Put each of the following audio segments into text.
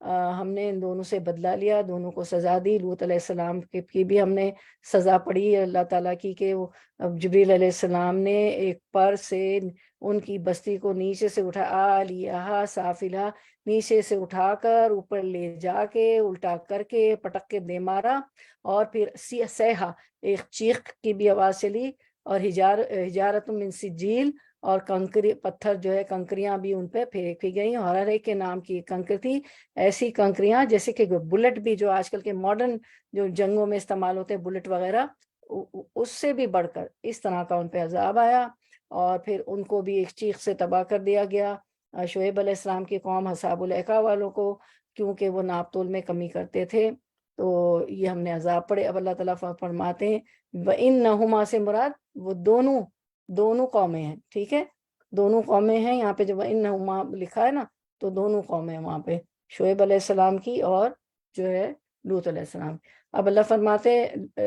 ہم نے ان دونوں سے بدلہ لیا، دونوں کو سزا دی۔ لوط علیہ السلام کی بھی ہم نے سزا پڑی اللہ تعالیٰ کی کہ وہ جبریل علیہ السلام نے ایک پر سے ان کی بستی کو نیچے سے اٹھا عالیہا سافلہا، نیچے سے اٹھا کر اوپر لے جا کے الٹا کر کے پٹک کے دے مارا، اور پھر سیحا ایک چیخ کی بھی آواز چلی، اور حجارت من سجیل، اور کنکری پتھر جو ہے کنکریاں بھی ان پہ پھینکی گئیں، اور ہر ایک کے نام کی کنکر تھی، ایسی کنکریاں جیسے کہ بلٹ بھی جو آج کل کے ماڈرن جو جنگوں میں استعمال ہوتے ہیں بلٹ وغیرہ، اس سے بھی بڑھ کر اس طرح کا ان پہ عذاب آیا، اور پھر ان کو بھی ایک چیخ سے تباہ کر دیا گیا۔ شعیب علیہ السلام کی قوم اصحاب الایکا والوں کو، کیونکہ وہ ناپ تول میں کمی کرتے تھے، تو یہ ہم نے عذاب پڑے۔ اب اللہ تعالیٰ فرماتے ہیں وَإِنَّهُمَا سے مراد وہ دونوں قومیں ہیں، ٹھیک ہے، دونوں قومیں ہیں یہاں پہ، جب وَإِنَّهُمَا لکھا ہے نا تو دونوں قومیں ہیں وہاں پہ، شعیب علیہ السلام کی اور جو ہے لوط علیہ السلام۔ اب اللہ فرماتے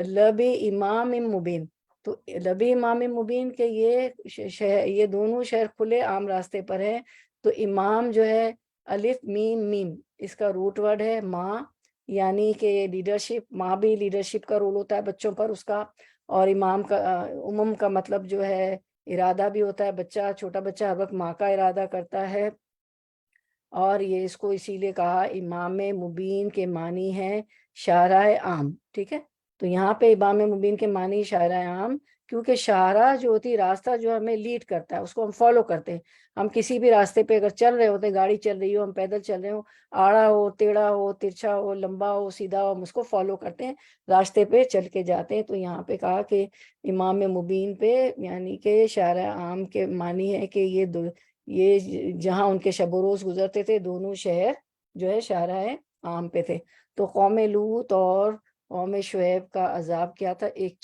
لبی امام مبین، تو لبی امام مبین کہ یہ دونوں شہر کھلے عام راستے پر ہے، تو امام جو ہے الف میم میم، اس کا روٹ ورڈ ہے ماں، یعنی کہ لیڈرشپ، ماں بھی لیڈرشپ کا رول ہوتا ہے بچوں پر اس کا، اور امام کا امم کا مطلب جو ہے ارادہ بھی ہوتا ہے، بچہ چھوٹا بچہ ہر وقت ماں کا ارادہ کرتا ہے، اور یہ اس کو اسی لیے کہا امام مبین کے معنی ہے شاہراہ عام، ٹھیک ہے، تو یہاں پہ امام مبین کے معنی شاہراہ عام، کیونکہ شاہراہ جو ہوتی راستہ جو ہمیں لیڈ کرتا ہے اس کو ہم فالو کرتے ہیں، ہم کسی بھی راستے پہ اگر چل رہے ہوتے ہیں، گاڑی چل رہی ہو، ہم پیدل چل رہے ہو، آڑا ہو ٹیڑھا ہو ترچھا ہو لمبا ہو سیدھا ہو، ہم اس کو فالو کرتے ہیں، راستے پہ چل کے جاتے ہیں، تو یہاں پہ کہا کہ امام مبین پہ یعنی کہ شاہراہ عام کے معنی ہے کہ یہ جہاں ان کے شب و روز گزرتے تھے دونوں شہر جو ہے شاہراہ عام پہ تھے۔ تو قوم لوط اور قوم شعیب کا عذاب کیا تھا؟ ایک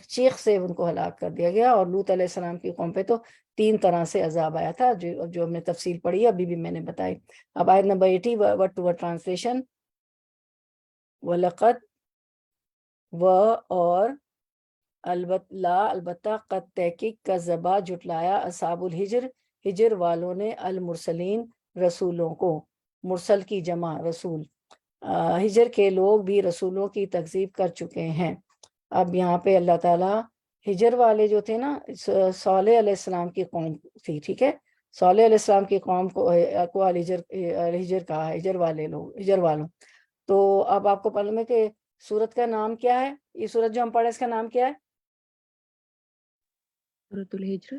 چیخ سے ان کو ہلاک کر دیا گیا، اور لوط علیہ السلام کی قوم پہ تو 3 طرح سے عذاب آیا تھا، جو ہم نے تفصیل پڑھی ابھی بھی میں نے بتائی۔ اب آیت نمبر 80 ورڈ ٹو ورڈ ٹرانسلیشن، وَلَقَدْ اور البتہ قد تحقیق کا زبا جھٹلایا اصحاب الحجر، ہجر والوں نے، المرسلین رسولوں کو، مرسل کی جمع رسول، ہجر کے لوگ بھی رسولوں کی تکذیب کر چکے ہیں۔ اب یہاں پہ اللہ تعالیٰ ہجر والے جو تھے نا، صالح علیہ السلام کی قوم تھی، ٹھیک ہے، صالح علیہ السلام کی قوم کو الہجر کہا ہے، ہجر والے لوگ، ہجر والوں۔ تو اب آپ کو معلوم ہے کہ سورت کا نام کیا ہے؟ یہ سورت جو ہم پڑھے اس کا نام کیا ہے؟ سورۃ الحجر،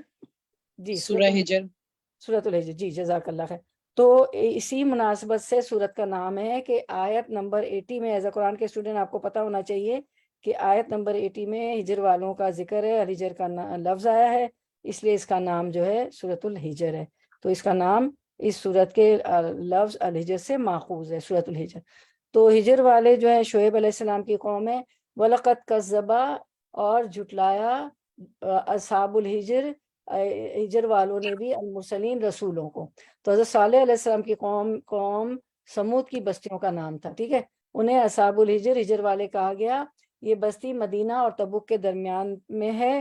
جی سورہ ہجر، سورۃ الحجر، جی جزاک اللہ خیر۔ تو اسی مناسبت سے سورت کا نام ہے کہ آیت نمبر 80 میں، ایز اے قرآن کے اسٹوڈنٹ آپ کو پتہ ہونا چاہیے کہ آیت نمبر 80 میں ہجر والوں کا ذکر ہے، الہجر کا لفظ آیا ہے، اس لیے اس کا نام جو ہے سورۃ الحجر ہے، تو اس کا نام اس سورت کے لفظ الہجر سے ماخوذ ہے، سورۃ الحجر۔ تو ہجر والے جو ہے شعیب علیہ السلام کی قوم ہے، وَلَقَدْ كَذَّبَ اور جھٹلایا اصحاب الحجر، ہجر والوں نے بھی المرسلین رسولوں کو۔ تو حضرت صالح علیہ السلام کی قوم سمود کی بستیوں کا نام تھا، ٹھیک ہے، انہیں اصحاب الحجر، ہجر والے کہا گیا۔ یہ بستی مدینہ اور تبوک کے درمیان میں ہے،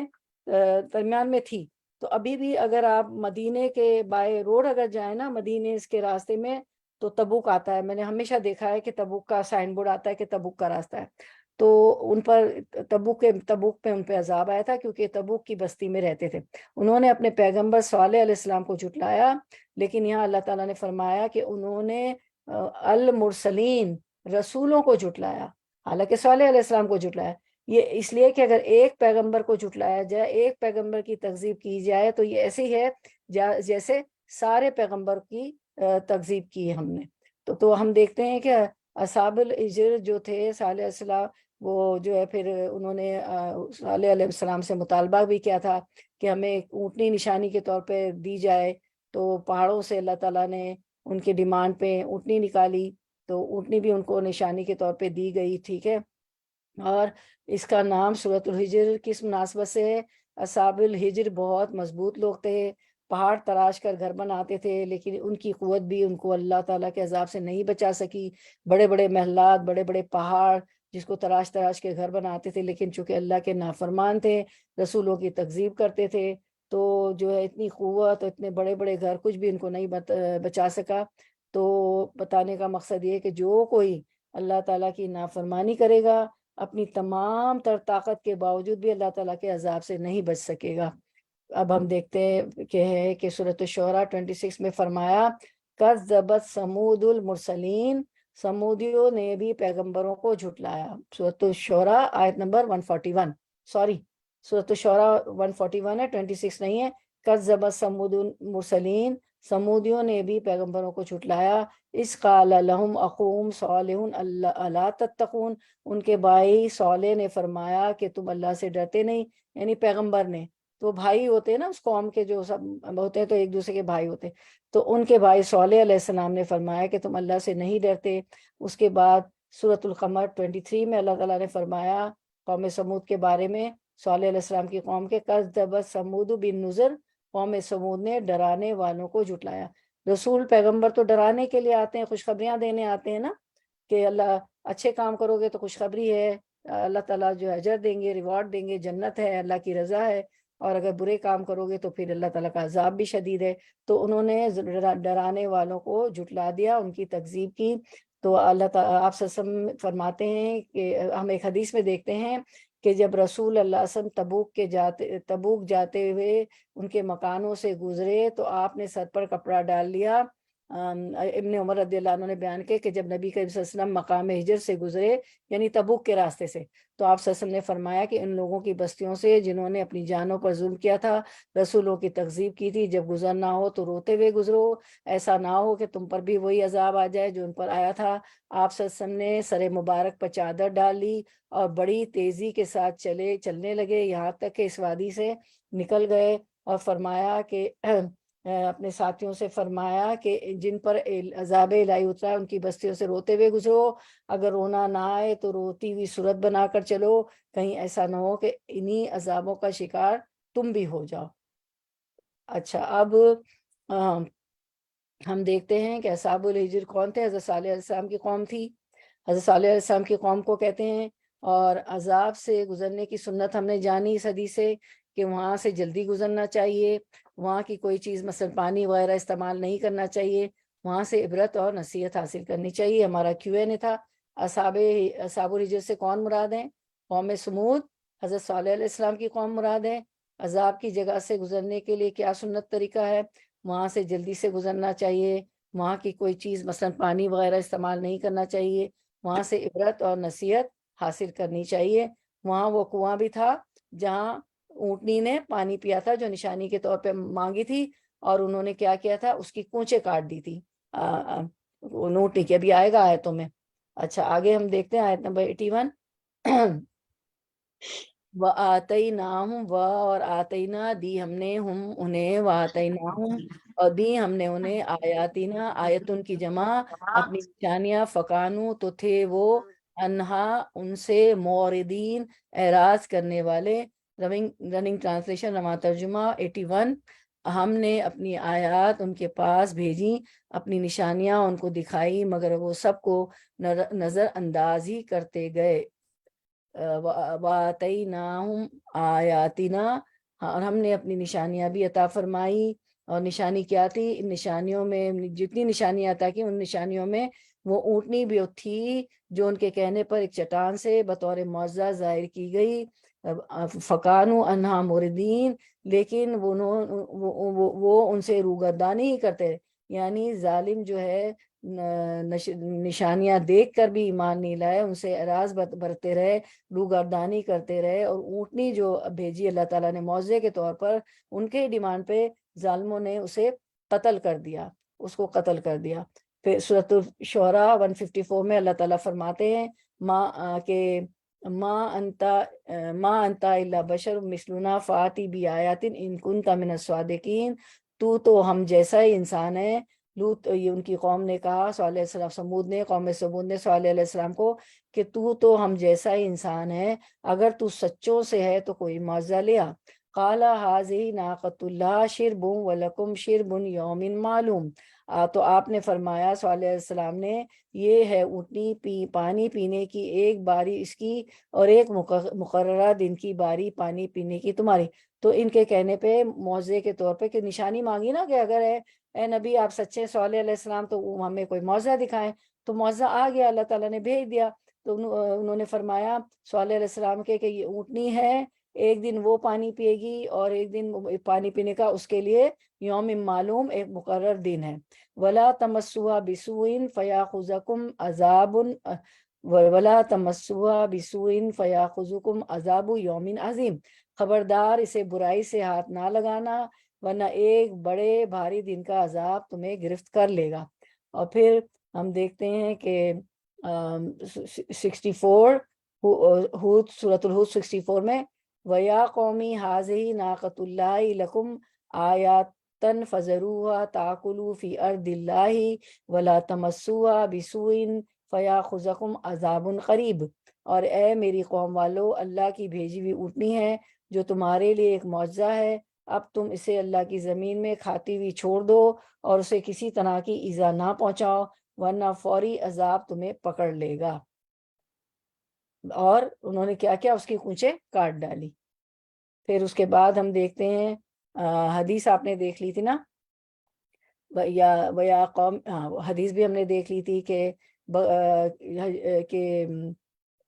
درمیان میں تھی، تو ابھی بھی اگر آپ مدینے کے بائے روڈ اگر جائیں نا، مدینے اس کے راستے میں، تو تبوک آتا ہے، میں نے ہمیشہ دیکھا ہے کہ تبوک کا سائن بورڈ آتا ہے کہ تبوک کا راستہ ہے، تو ان پر تبوک پہ ان پہ عذاب آیا تھا، کیونکہ تبوک کی بستی میں رہتے تھے، انہوں نے اپنے پیغمبر صالح علیہ السلام کو جھٹلایا، لیکن یہاں اللہ تعالیٰ نے فرمایا کہ انہوں نے المرسلین رسولوں کو جھٹلایا، حالانکہ صالح علیہ السلام کو جھٹلایا۔ یہ اس لیے کہ اگر ایک پیغمبر کو جھٹلایا جائے، ایک پیغمبر کی تکذیب کی جائے، تو یہ ایسی ہے جیسے سارے پیغمبر کی تکذیب کی ہم نے۔ تو ہم دیکھتے ہیں کہ اصحاب الحجر جو تھے صالح علیہ السلام، وہ جو ہے پھر انہوں نے صالح علیہ السلام سے مطالبہ بھی کیا تھا کہ ہمیں اونٹنی نشانی کے طور پہ دی جائے، تو پہاڑوں سے اللہ تعالیٰ نے ان کی ڈیمانڈ پہ اونٹنی نکالی، تو اونٹنی بھی ان کو نشانی کے طور پہ دی گئی، ٹھیک ہے۔ اور اس کا نام سورۃ الحجر کس مناسبت سے ہے؟ اصحاب الحجر بہت مضبوط لوگ تھے، پہاڑ تراش کر گھر بناتے تھے، لیکن ان کی قوت بھی ان کو اللہ تعالیٰ کے عذاب سے نہیں بچا سکی، بڑے بڑے محلات، بڑے بڑے پہاڑ جس کو تراش کے گھر بناتے تھے، لیکن چونکہ اللہ کے نافرمان تھے، رسولوں کی تکذیب کرتے تھے، تو جو ہے اتنی قوت، اتنے بڑے بڑے گھر، کچھ بھی ان کو نہیں بچا سکا۔ تو بتانے کا مقصد یہ کہ جو کوئی اللہ تعالیٰ کی نافرمانی کرے گا اپنی تمام تر طاقت کے باوجود بھی اللہ تعالیٰ کے عذاب سے نہیں بچ سکے گا۔ اب ہم دیکھتے ہیں کہ سورۃ الشعراء 26 میں فرمایا کذبت ثمود المرسلین، سمودیوں نے بھی پیغمبروں کو جھٹلایا۔ سورۃ الشعراء آیت نمبر 141، سوری سورۃ الشعراء 141 ہے، 26 نہیں ہے۔ کذبت ثمود المرسلین، سمودیوں نے بھی پیغمبروں کو جھٹلایا۔ اس قال لہم اخوہم صالح الا تتقون، ان کے بھائی صالح نے فرمایا کہ تم اللہ سے ڈرتے نہیں، یعنی پیغمبر نے، تو بھائی ہوتے ہیں نا اس قوم کے، جو سب ہوتے ہیں تو ایک دوسرے کے بھائی ہوتے ہیں، تو ان کے بھائی صالح علیہ السلام نے فرمایا کہ تم اللہ سے نہیں ڈرتے۔ اس کے بعد سورۃ القمر 23 میں اللہ تعالیٰ نے فرمایا قوم سمود کے بارے میں، صالح علیہ السلام کی قوم کے، کذبت ثمود بالنذر، قوم سمود نے ڈرانے والوں کو جھٹلایا۔ رسول پیغمبر تو ڈرانے کے لیے آتے ہیں، خوشخبریاں دینے آتے ہیں نا، کہ اللہ اچھے کام کرو گے تو خوشخبری ہے، اللہ تعالیٰ جو اجر دیں گے، ریوارڈ دیں گے، جنت ہے، اللہ کی رضا ہے، اور اگر برے کام کرو گے تو پھر اللہ تعالیٰ کا عذاب بھی شدید ہے۔ تو انہوں نے ڈرانے والوں کو جھٹلا دیا، ان کی تکذیب کی۔ تو اللہ تعالیٰ آپ صلی اللہ علیہ وسلم فرماتے ہیں کہ ہم ایک حدیث میں دیکھتے ہیں کہ جب رسول اللہ علیہ وسلم تبوک جاتے ہوئے ان کے مکانوں سے گزرے تو آپ نے سر پر کپڑا ڈال لیا۔ ابن عمر رضی اللہ عنہ نے بیان کیا کہ جب نبی کریم صلی اللہ علیہ وسلم مقام ہجر سے گزرے، یعنی تبوک کے راستے سے، تو آپ صلی اللہ علیہ وسلم نے فرمایا کہ ان لوگوں کی بستیوں سے جنہوں نے اپنی جانوں پر ظلم کیا تھا، رسولوں کی تکذیب کی تھی، جب گزرنا ہو تو روتے ہوئے گزرو، ایسا نہ ہو کہ تم پر بھی وہی عذاب آ جائے جو ان پر آیا تھا۔ آپ صلی اللہ علیہ وسلم نے سر مبارک پر چادر ڈال لی اور بڑی تیزی کے ساتھ چلنے لگے، یہاں تک کہ اس وادی سے نکل گئے، اور فرمایا کہ اپنے ساتھیوں سے فرمایا کہ جن پر عذاب الہی اترا ہے ان کی بستیوں سے روتے ہوئے گزرو، اگر رونا نہ آئے تو روتی ہوئی صورت بنا کر چلو، کہیں ایسا نہ ہو کہ انہی عذابوں کا شکار تم بھی ہو جاؤ۔ اچھا، اب ہم دیکھتے ہیں کہ اصحاب الحجر کون تھے۔ حضرت صالح علیہ السلام کی قوم تھی۔ حضرت صالح علیہ السلام کی قوم کو کہتے ہیں، اور عذاب سے گزرنے کی سنت ہم نے جانی اس حدیث سے کہ وہاں سے جلدی گزرنا چاہیے، وہاں کی کوئی چیز مثلا پانی وغیرہ استعمال نہیں کرنا چاہیے، وہاں سے عبرت اور نصیحت حاصل کرنی چاہیے۔ ہمارا Q&A تھا، اصحاب الحجر سے کون مراد ہیں؟ قوم سمود، حضرت صالح علیہ السلام کی قوم مراد ہے۔ عذاب کی جگہ سے گزرنے کے لیے کیا سنت طریقہ ہے؟ وہاں سے جلدی سے گزرنا چاہیے، وہاں کی کوئی چیز مثلا پانی وغیرہ استعمال نہیں کرنا چاہیے، وہاں سے عبرت اور نصیحت حاصل کرنی چاہیے۔ وہاں وہ کنواں بھی تھا جہاں اونٹنی نے پانی پیا تھا، جو نشانی کے طور پہ مانگی تھی، اور انہوں نے کیا کیا تھا، اس کی کونچیں کاٹ دی تھی اونٹنی کی۔ ابھی آئے گا آیتوں میں۔ اچھا، آگے ہم دیکھتے ہیں آیت نمبر 81 وَآتَيْنَاهُمْ اور آتینا دی ہم نے ہم انہیں، وَآتَيْنَاهُمْ اور دی ہم نے انہیں آیاتنا، آیتن کی جمع اپنی نشانیاں، فکانو تو تھے وہ، انہا ان سے، موردین اعراض کرنے والے۔ رننگ ٹرانسلیشن، رواں ترجمہ 81، ہم نے اپنی آیات ان کے پاس بھیجی، اپنی نشانیاں ان کو دکھائی، مگر وہ سب کو نظر انداز ہی کرتے گئے۔ وَآتَيْنَاهُمْ آیاتنا، اور ہم نے اپنی نشانیاں بھی عطا فرمائی۔ اور نشانی کیا تھی؟ ان نشانیوں میں، جتنی نشانیاں عطا کی ان نشانیوں میں وہ اونٹنی بھی تھی جو ان کے کہنے پر ایک چٹان سے بطور معجزہ ظاہر کی گئی۔ فکانو انہا موردین، لیکن وہ ان سے روگردانی ہی کرتے، یعنی ظالم جو ہے نشانیاں دیکھ کر بھی ایمان نہیں لائے، ان سے اعراض برتے رہے، روگردانی کرتے رہے، اور اونٹنی جو بھیجی اللہ تعالیٰ نے معجزے کے طور پر، ان کے ڈیمانڈ پہ ظالموں نے اسے قتل کر دیا، اس کو قتل کر دیا۔ پھر سورۃ الشعراء 154 میں اللہ تعالیٰ فرماتے ہیں ما انت الا بشر مثلنا فاتی بآیات ان کنت من الصادقین، تو ہم جیسا ہی انسان ہے۔ لوط، یہ ان کی قوم نے کہا، صالح علیہ السلام، قوم سمود نے صالح علیہ السلام کو، کہ تو ہم جیسا ہی انسان ہے، اگر تو سچوں سے ہے تو کوئی معجزہ لیا۔ قال هذه ناقۃ اللہ شرب ولکم شرب یوم معلوم، تو آپ نے فرمایا صالح علیہ السلام نے، یہ ہے اونٹنی پانی پینے کی ایک باری اس کی، اور ایک مقررہ دن کی باری پانی پینے کی تمہاری۔ تو ان کے کہنے پہ معجزے کے طور پہ کہ نشانی مانگی نا کہ اگر ہے اے نبی آپ سچے صالح علیہ السلام تو ہمیں کوئی معجزہ دکھائیں. تو معجزہ آ گیا, اللہ تعالیٰ نے بھیج دیا. تو انہوں نے فرمایا صالح علیہ السلام کے کہ یہ اونٹنی ہے, ایک دن وہ پانی پیے گی اور ایک دن پانی پینے کا اس کے لیے یوم معلوم ایک مقرر دن ہے. ولا تمسوها بسوء فیاخذکم عذاب ولا تمسوها بسوء فیاخذکم عذاب یوم عظیم. خبردار اسے برائی سے ہاتھ نہ لگانا ورنہ ایک بڑے بھاری دن کا عذاب تمہیں گرفت کر لے گا. اور پھر ہم دیکھتے ہیں کہ 64 ہود سورۃ الہود 64 میں وَيَا قَوْمِ هَٰذِهِ نَاقَةُ اللَّهِ لَكُمْ آيَاتًا فَذَرُوهَا تَأْكُلُ فِي أَرْضِ اللَّهِ وَلَا تَمَسُّوهَا بِسُوءٍ فَيَأْخُذَكُمْ عَذَابٌ قَرِيبٌ. اور اے میری قوم والو, اللہ کی بھیجی ہوئی اونٹنی ہے جو تمہارے لیے ایک معجزہ ہے, اب تم اسے اللہ کی زمین میں کھاتی ہوئی چھوڑ دو اور اسے کسی طرح کی ایذا نہ پہنچاؤ ورنہ فوری عذاب تمہیں پکڑ لے گا. اور انہوں نے کیا کیا, اس کی کونچیں کاٹ ڈالی. پھر اس کے بعد ہم دیکھتے ہیں حدیث آپ نے دیکھ لی تھی نا, ویا قوم, حدیث بھی ہم نے دیکھ لی تھی کہ آپ صلی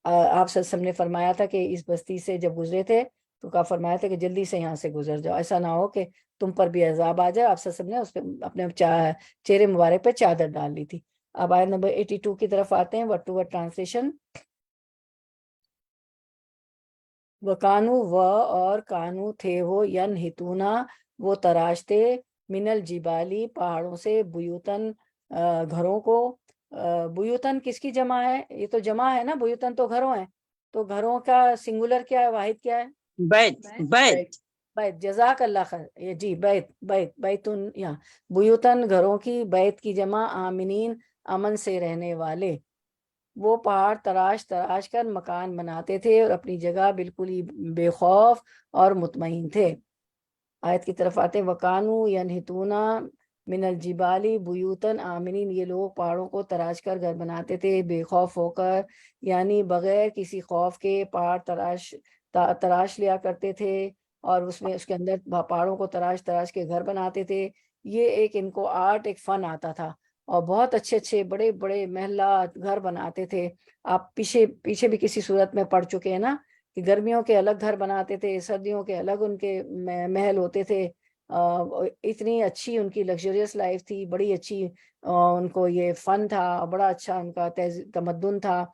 اللہ علیہ وسلم نے فرمایا تھا کہ اس بستی سے جب گزرے تھے تو کہا فرمایا تھا کہ جلدی سے یہاں سے گزر جاؤ, ایسا نہ ہو کہ تم پر بھی عذاب آ جائے. آپ صلی اللہ علیہ وسلم نے اس پہ اپنے چہرے مبارک پہ چادر ڈال لی تھی. اب آیت نمبر 82 کی طرف آتے ہیں, ورڈ ٹو ورڈ ٹرانسلیشن. وَقَانُوا اور کانو تھے وہ ینحتونا وہ تراشتے من الجبالی پہاڑوں سے بیوتن گھروں کو. بیوتن کس کی جمع ہے؟ یہ تو جمع ہے نا, بیوتن تو گھروں ہیں, تو گھروں کا سنگولر کیا ہے, واحد کیا ہے؟ بیت. بیت بیت, جزاک اللہ خیر. یہ جی بیت, بیتن, یہاں بیوتن گھروں کی, بیت کی جمع آمنین امن سے رہنے والے. وہ پہاڑ تراش کر مکان بناتے تھے اور اپنی جگہ بالکل ہی بے خوف اور مطمئن تھے. آیت کی طرف آتے ہیں, وَقَانُوا يَنْحِتُونَ مِنَ الْجِبَالِ بُيُوتًا آمِنِينَ. یہ لوگ پہاڑوں کو تراش کر گھر بناتے تھے بے خوف ہو کر, یعنی بغیر کسی خوف کے پہاڑ تراش لیا کرتے تھے اور اس کے اندر پہاڑوں کو تراش کے گھر بناتے تھے. یہ ایک ان کو آرٹ, ایک فن آتا تھا اور بہت اچھے بڑے بڑے محلات گھر بناتے تھے. آپ پیچھے بھی کسی صورت میں پڑھ چکے ہیں نا کہ گرمیوں کے الگ گھر بناتے تھے, سردیوں کے الگ ان کے محل ہوتے تھے. اتنی اچھی ان کی لگژریس لائف تھی, بڑی اچھی ان کو یہ فن تھا, بڑا اچھا ان کا تمدن تھا,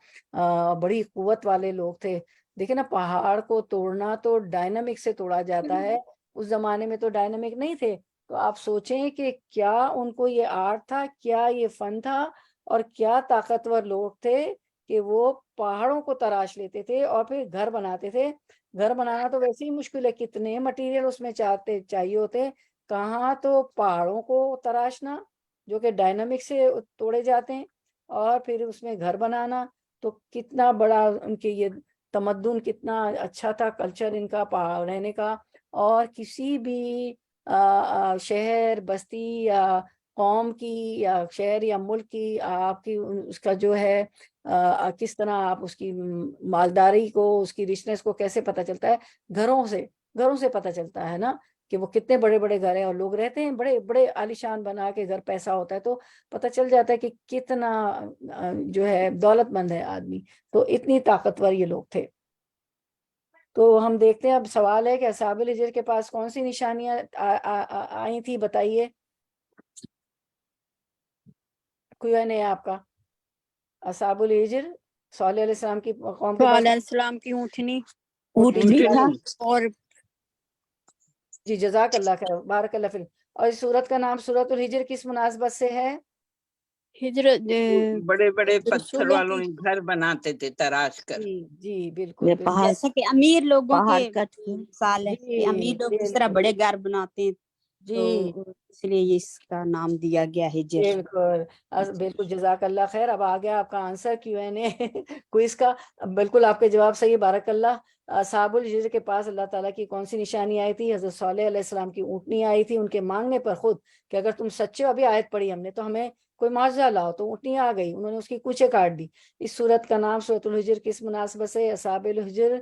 بڑی قوت والے لوگ تھے. دیکھیں نا, پہاڑ کو توڑنا تو ڈائنامک سے توڑا جاتا ہے, اس زمانے میں تو ڈائنامک نہیں تھے. تو آپ سوچیں کہ کیا ان کو یہ آرٹ تھا, کیا یہ فن تھا, اور کیا طاقتور لوگ تھے کہ وہ پہاڑوں کو تراش لیتے تھے اور پھر گھر بناتے تھے. گھر بنانا تو ویسے ہی مشکل ہے, کتنے مٹیریل اس میں چاہیے ہوتے, کہاں تو پہاڑوں کو تراشنا جو کہ ڈائنامک سے توڑے جاتے ہیں, اور پھر اس میں گھر بنانا. تو کتنا بڑا ان کے یہ تمدن, کتنا اچھا تھا کلچر ان کا پہاڑ رہنے کا. اور کسی بھی شہر بستی یا قوم کی یا شہر یا ملک کی آپ کی اس کا جو ہے کس طرح آپ اس کی مالداری کو, اس کی ریچنس کو کیسے پتہ چلتا ہے؟ گھروں سے پتہ چلتا ہے نا, کہ وہ کتنے بڑے بڑے گھر ہیں اور لوگ رہتے ہیں بڑے بڑے عالیشان بنا کے گھر. پیسہ ہوتا ہے تو پتہ چل جاتا ہے کہ کتنا جو ہے دولت مند ہے آدمی. تو اتنی طاقتور یہ لوگ تھے. تو ہم دیکھتے ہیں, اب سوال ہے کہ اصحاب الحجر کے پاس کون سی نشانیاں آئی تھی, بتائیے کوئی ہے نہیں آپ کا؟ اصحاب الحجر صالح علیہ السلام کی قوم کے پاس علیہ السلام کی اونٹنی تھا. اور جی جزاک اللہ خیر, بارک اللہ فیک. اور اس سورت کا نام سورۃ الحجر کس مناسبت سے ہے؟ ہجرت بڑے بڑے پتھر رسولوں والوں کی, نے گھر بناتے تھے تراش کر. جی بالکل پہاڑ سے کہ امیر لوگوں کے سال ہے کہ جی امیر لوگ کس طرح بڑے گھر بناتے ہیں, تو جی اس لیے اس کا نام دیا گیا ہجر. بالکل جزاک اللہ خیر. اب آ گیا آپ کا آنسر Q&A کوئز کا. بالکل آپ کے جواب صحیح, بارک اللہ. اصحاب الحجر کے پاس اللہ تعالیٰ کی کون سی نشانی آئی تھی؟ حضرت صالح علیہ السلام کی اونٹنی آئی تھی, ان کے مانگنے پر خود کہ اگر تم سچے ہو, ابھی آیت پڑھی ہم نے, تو ہمیں کوئی معجزہ لاؤ. تو اونٹنی آ گئی, انہوں نے اس کی کوچے کاٹ دی. اس سورت کا نام سورۃ الحجر کس مناسبت سے؟ اصحاب الحجر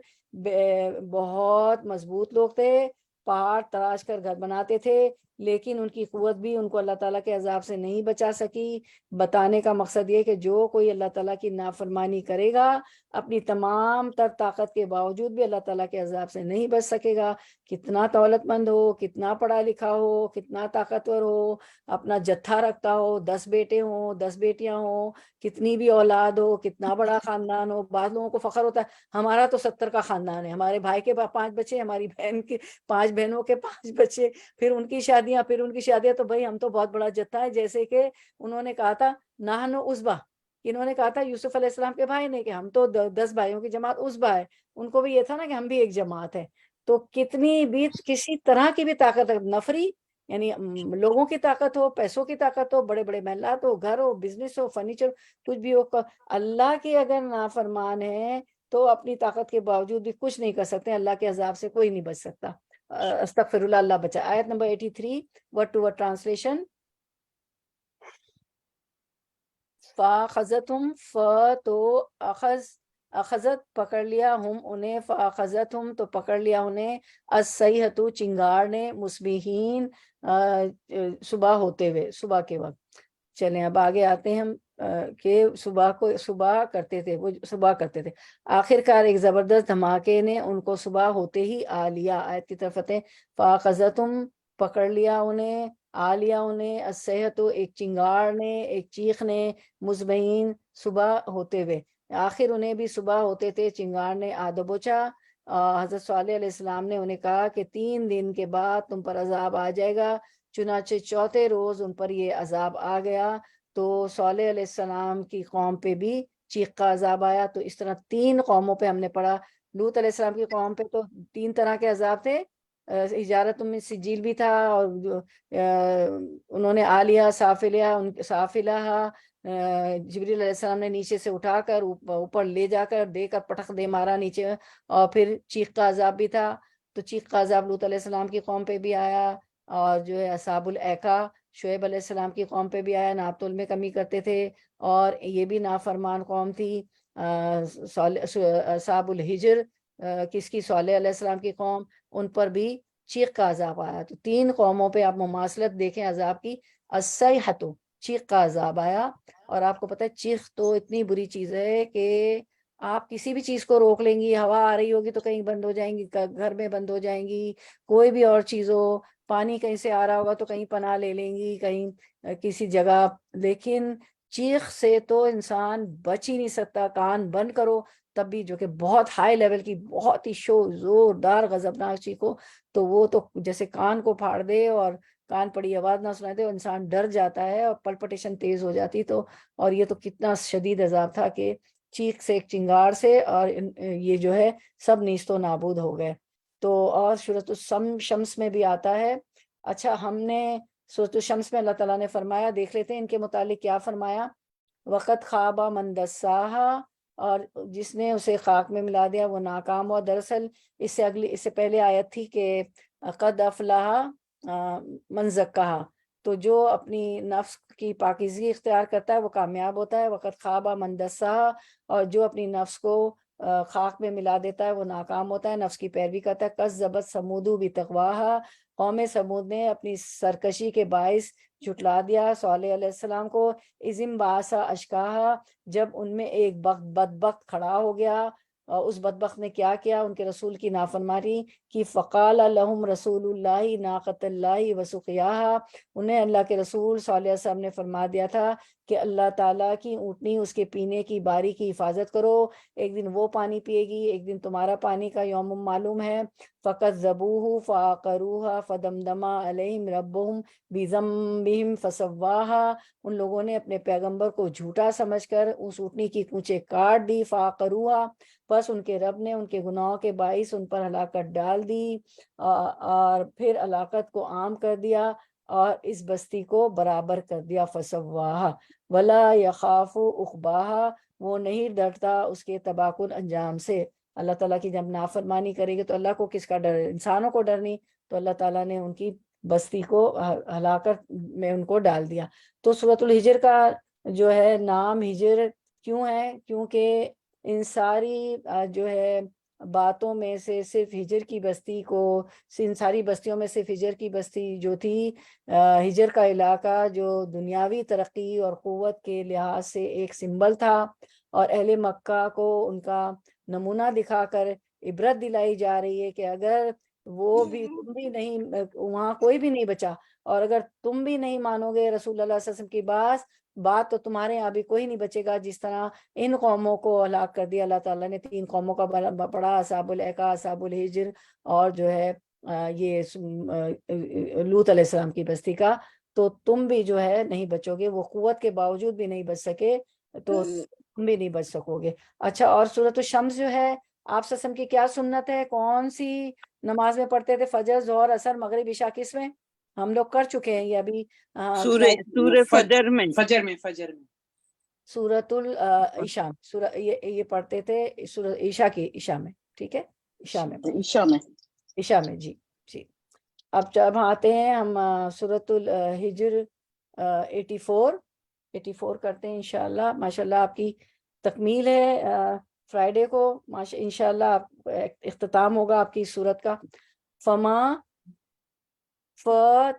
بہت مضبوط لوگ تھے, پہاڑ تراش کر گھر بناتے تھے, لیکن ان کی قوت بھی ان کو اللہ تعالیٰ کے عذاب سے نہیں بچا سکی۔ بتانے کا مقصد یہ کہ جو کوئی اللہ تعالیٰ کی نافرمانی کرے گا اپنی تمام تر طاقت کے باوجود بھی اللہ تعالیٰ کے عذاب سے نہیں بچ سکے گا، کتنا دولت مند ہو، کتنا پڑھا لکھا ہو، کتنا طاقتور ہو، اپنا جتھا رکھتا ہو، 10 بیٹے ہوں، 10 بیٹیاں ہوں، کتنی بھی اولاد ہو، کتنا بڑا خاندان ہو۔ بعض لوگوں کو فخر ہوتا ہے ہمارا تو 70 کا خاندان ہے، ہمارے بھائی کے 5 بچے، ہماری بہن کے 5 بہنوں کے 5 بچے، پھر ان کی شادیاں، تو بھائی ہم تو بہت بڑا جتھا ہے۔ جیسے کہ انہوں نے کہا تھا نحن عصبہ، انہوں نے کہا تھا یوسف علیہ السلام کے بھائی نے کہ ہم تو 10 بھائیوں کی جماعت عصبہ ہے، ان کو بھی یہ تھا نا کہ ہم بھی ایک جماعت ہے۔ تو کتنی بھی کسی طرح کی بھی طاقت نفری، یعنی لوگوں کی طاقت ہو، پیسوں کی طاقت ہو، بڑے بڑے محلات ہو، گھر ہو، بزنس ہو، فرنیچر، کچھ بھی ہو، اللہ کی اگر نافرمان ہے تو اپنی طاقت کے باوجود بھی کچھ نہیں کر سکتے، اللہ کے عذاب سے کوئی نہیں بچ سکتا۔ استغفر اللہ، اللہ بچا۔ آیت نمبر 83 ورڈ ٹو ورڈ ٹرانسلیشن۔ فاخذتہم، تو اخذت پکڑ لیا، ہم انہیں، فاخذتہم تو پکڑ لیا انہیں، الصیحۃ چنگار نے، مصبحین صبح ہوتے ہوئے، صبح کے وقت۔ چلیں اب آگے آتے ہیں ہم کہ صبح کرتے تھے، وہ صبح کرتے تھے۔ آخر کار ایک زبردست دھماکے نے ان کو صبح ہوتے ہی آ لیا۔ آیت کی طرف آتے ہیں، فاخذتہم پکڑ لیا انہیں، آ لیا انہیں، الصیحۃ ایک چنگار نے، ایک چیخ نے، مصبحین صبح ہوتے ہوئے، آخر انہیں بھی صبح ہوتے تھے چنگار نے آ دبوچا۔ حضرت صالح علیہ السلام نے انہیں کہا کہ 3 دن کے بعد تم پر عذاب آ جائے گا، چنانچہ چوتھے روز ان پر یہ عذاب آ گیا۔ تو صالح علیہ السلام کی قوم پہ بھی چیخ کا عذاب آیا۔ تو اس طرح 3 قوموں پہ ہم نے پڑھا۔ لوط علیہ السلام کی قوم پہ تو 3 طرح کے عذاب تھے، اجارت میں سجیل بھی تھا، اور انہوں نے آلیہ سافلہ جبریل علیہ السلام نے نیچے سے اٹھا کر اوپر لے جا کر دے کر پٹخ دے مارا نیچے، اور پھر چیخ کا عذاب بھی تھا۔ تو چیخ کا عذاب لوط علیہ السلام کی قوم پہ بھی آیا، اور جو ہے اصحاب الایکا شعیب علیہ السلام کی قوم پہ بھی آیا، ناپ تول میں کمی کرتے تھے، اور یہ بھی نافرمان قوم تھی۔ اصحاب الحجر کس کی، صالح علیہ السلام کی قوم، ان پر بھی چیخ کا عذاب آیا۔ تو 3 قوموں پہ آپ مماثلت دیکھیں عذاب کی، الصیحۃ چیخ کا عذاب آیا۔ اور آپ کو پتہ ہے چیخ تو اتنی بری چیز ہے کہ آپ کسی بھی چیز کو روک لیں گی، ہوا آ رہی ہوگی تو کہیں بند ہو جائیں گی، گھر میں بند ہو جائیں گی، کوئی بھی اور چیز ہو، پانی کہیں سے آ رہا ہوگا تو کہیں پناہ لے لیں گی، کہیں کسی جگہ۔ لیکن چیخ سے تو انسان بچ ہی نہیں سکتا، کان بند کرو تب بھی، جو کہ بہت ہائی لیول کی، بہت ہی زوردار غضبناک چیخ ہو تو وہ تو جیسے کان کو پھاڑ دے اور کان پڑی آواز نہ سنائی دے، انسان ڈر جاتا ہے اور پلپٹیشن تیز ہو جاتی۔ تو اور یہ تو کتنا شدید عذاب تھا کہ چیخ سے، ایک چنگار سے، اور یہ جو ہے سب نیست و نابود ہو گئے۔ تو اور سورۃ الشمس میں بھی آتا ہے۔ اچھا، ہم نے سورۃ الشمس میں اللہ تعالیٰ نے فرمایا، دیکھ لیتے ہیں ان کے متعلق کیا فرمایا۔ وقت خوابہ من دساہا، اور جس نے اسے خاک میں ملا دیا وہ ناکام ہوا۔ دراصل اس سے پہلے آیت تھی کہ قد افلح من زکاہا، تو جو اپنی نفس کی پاکیزگی اختیار کرتا ہے وہ کامیاب ہوتا ہے۔ وقت خوابہ من دساہا، اور جو اپنی نفس کو خاک میں ملا دیتا ہے وہ ناکام ہوتا ہے، نفس کی پیروی کرتا ہے۔ کذبت ثمود بتقواہا، قوم ثمود نے اپنی سرکشی کے باعث جھٹلا دیا صالح علیہ السلام کو۔ اذ انبعث اشقاہا، جب ان میں ایک بدبخت کھڑا ہو گیا، اور اس بدبخت نے کیا کیا، ان کے رسول کی نافرمانی کی۔ فقال لهم رسول اللہ ناقۃ اللہ وسقیاہا، انہیں اللہ کے رسول صلی اللہ علیہ وسلم نے فرما دیا تھا کہ اللہ تعالیٰ کی اونٹنی، اس کے پینے کی باری کی حفاظت کرو، ایک دن وہ پانی پیے گی، ایک دن تمہارا پانی کا یوم معلوم ہے۔ فَكَذَّبُوهُ فَعَقَرُوهَا فَدَمْدَمَ عَلَيْهِمْ رَبُّهُمْ بِذَنبِهِمْ فَسَوَّاهَا، ان لوگوں نے اپنے پیغمبر کو جھوٹا سمجھ کر اس اونٹنی کی کونچیں کاٹ دی۔ فَعَقَرُوهَا، پس ان کے رب نے ان کے گناہوں کے باعث ان پر ہلاکت ڈال دی، اور پھر ہلاکت کو عام کر دیا اور اس بستی کو برابر کر دیا۔ فَسَوَّاهَا وَلَا يَخَافُ عُقْبَاهَا، وہ نہیں ڈرتا اس کے تباہ کن انجام سے۔ اللہ تعالیٰ کی جب نافرمانی کرے گی تو اللہ کو کس کا ڈر ہے؟ انسانوں کو ڈر نہیں، تو اللہ تعالیٰ نے ان کی بستی کو ہلاکت میں ان کو ڈال دیا۔ تو سورۃ الحجر کا جو ہے نام ہجر کیوں ہے؟ کیونکہ ان ساری جو ہے باتوں میں سے صرف ہجر کی بستی کو، ان ساری بستیوں میں صرف ہجر کی بستی جو تھی، ہجر کا علاقہ جو دنیاوی ترقی اور قوت کے لحاظ سے ایک سمبل تھا، اور اہل مکہ کو ان کا نمونہ دکھا کر عبرت دلائی جا رہی ہے کہ اگر وہ بھی، تم بھی نہیں، وہاں کوئی بھی نہیں بچا، اور اگر تم بھی نہیں مانو گے رسول اللہ صلی اللہ علیہ وسلم کی بات تو تمہارے یہاں بھی کوئی نہیں بچے گا۔ جس طرح ان قوموں کو ہلاک کر دیا اللہ تعالیٰ نے، 3 قوموں کا پڑا، اصحاب الایکا، اصحاب الحجر، اور جو ہے یہ لوط علیہ السلام کی بستی کا، تو تم بھی جو ہے نہیں بچو گے۔ وہ قوت کے باوجود بھی نہیں بچ سکے تو تم بھی نہیں بچ سکو گے۔ اچھا، اور سورۃ الشمس جو ہے، آپ صلی اللہ علیہ وسلم کی کیا سنت ہے؟ کون سی نماز میں پڑھتے تھے؟ فجر، ظہر، عصر، مغرب، عشاء، کس میں؟ ہم لوگ کر چکے ہیں یہ ابھی سورہ فجر میں، فجر میں سورۃ العشاء، یہ پڑھتے تھے سورۃ عشاء میں، ٹھیک ہے، عشاء میں عشاء میں، جی جی۔ اب جب آتے ہیں ہم سورۃ الحجر 84 کرتے ہیں انشاءاللہ۔ ماشاءاللہ آپ کی تکمیل ہے فرائیڈے کو، انشاءاللہ اختتام ہوگا آپ کی سورت کا۔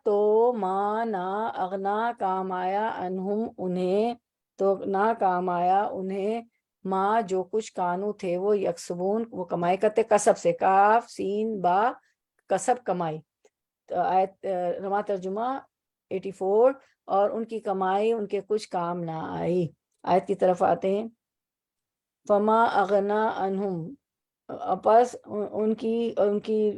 تو ما نہ اغنا کام آیا انہم انہیں، تو نہ کام آیا انہیں، ما جو کچھ کانو تھے وہ یکسبون وہ کمائی کرتے، کسب سے، کاف سین با، کسب کمائی۔ آیت رواں ترجمہ 84، اور ان کی کمائی ان کے کچھ کام نہ آئی۔ آیت کی طرف آتے ہیں، فما اغنا انہم، پس ان کی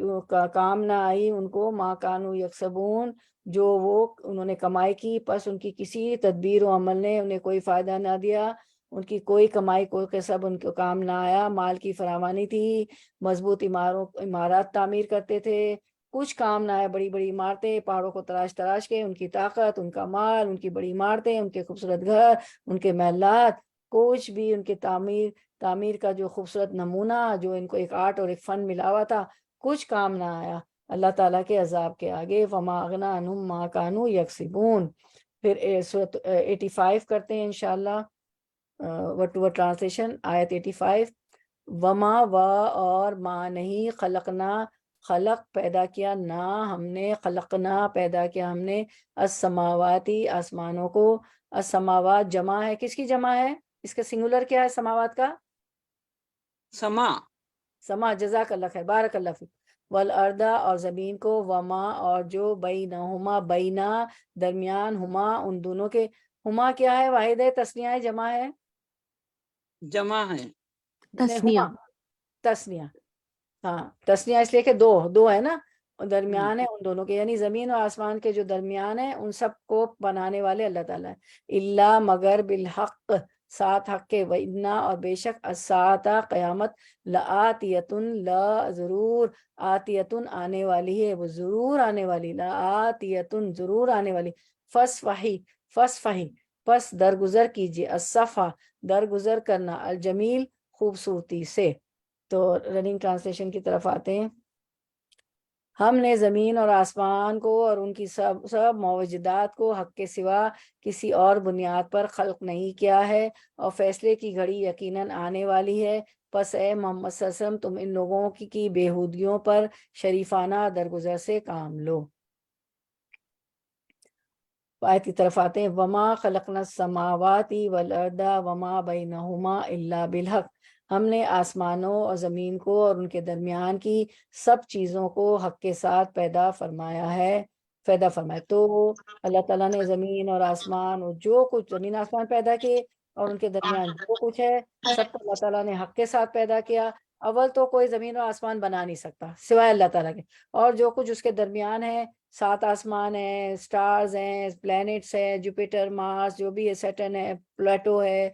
کام نہ آئی ان کو، ما کانو یکسبون، جو وہ انہوں نے کمائی کی، پس ان کی کسی تدبیر و عمل نے انہیں کوئی فائدہ نہ دیا، ان کی کوئی کمائی کوئی کسب ان کو کام نہ آیا۔ مال کی فراوانی تھی، مضبوط عمارات تعمیر کرتے تھے، کچھ کام نہ آیا۔ بڑی بڑی عمارتیں، پہاڑوں کو تراش کے، ان کی طاقت، ان کا مال، ان کی بڑی عمارتیں، ان کے خوبصورت گھر، ان کے محلات، کچھ بھی ان کے تعمیر کا جو خوبصورت نمونہ، جو ان کو ایک آرٹ اور ایک فن ملا ہوا تھا، کچھ کام نہ آیا اللہ تعالیٰ کے عذاب کے آگے۔ فما اغنا عنہم ما کانوا یکسبون۔ پھر سورۃ 85 کرتے ہیں انشاءاللہ، ورڈ ٹو ورڈ ٹرانسلیشن، آیت 85۔ وما اور ما نہیں، خلق پیدا کیا، نہ ہم نے، خلقنا پیدا کیا ہم نے، السماواتی آسمانوں کو، السماوات جمع ہے، کس کی جمع ہے؟ اس کا سنگولر کیا ہے سماوات کا؟ سما، جزاک اللہ خیر، بارک اللہ فیک۔ والارض اور زمین کو، وما اور جو، بینہما بینا درمیان، ہما ان دونوں کے، ہما کیا ہے؟ واحد ہے، تثنیہ ہے، جمع ہے؟ جمع ہے، تسنیہ، تثنیہ، ہاں تثنیہ اس لیے کہ دو ہے نا، درمیان ہے ان دونوں کے، یعنی زمین اور آسمان کے جو درمیان ہے ان سب کو بنانے والے اللہ تعالیٰ ہے۔ اللہ مگر، بالحق ساتھ حق کے، وَإِنَّا اور بے شک، الساعۃ قیامت، لآتیۃ ضرور، آتیۃ آنے والی ہے، وہ ضرور آنے والی، لآتیۃ ضرور آنے والی، فصفحی پس درگزر کیجیے، الصفحہ درگزر کرنا، الجمیل خوبصورتی سے۔ تو رننگ ٹرانسلیشن کی طرف آتے ہیں، ہم نے زمین اور آسمان کو اور ان کی سب موجودات کو حق کے سوا کسی اور بنیاد پر خلق نہیں کیا ہے، اور فیصلے کی گھڑی یقیناً آنے والی ہے، پس اے محمد صلی اللہ علیہ وسلم تم ان لوگوں کی بےہودگیوں پر شریفانہ درگزر سے کام لو۔ آیت کی طرف آتے ہیں، وما خلقنا السماوات والارض وما بینہما الا بالحق، ہم نے آسمانوں اور زمین کو اور ان کے درمیان کی سب چیزوں کو حق کے ساتھ پیدا فرمایا۔ تو اللہ تعالیٰ نے زمین اور آسمان اور جو کچھ زمین آسمان پیدا کیے اور ان کے درمیان جو کچھ ہے سب کو اللہ تعالیٰ نے حق کے ساتھ پیدا کیا۔ اول تو کوئی زمین و آسمان بنا نہیں سکتا سوائے اللہ تعالیٰ کے، اور جو کچھ اس کے درمیان ہے، 7 آسمان ہیں، سٹارز ہیں، پلینٹس ہیں، جوپیٹر، مارس، جو بھی ہے، سیٹرن ہے، پلوٹو ہے،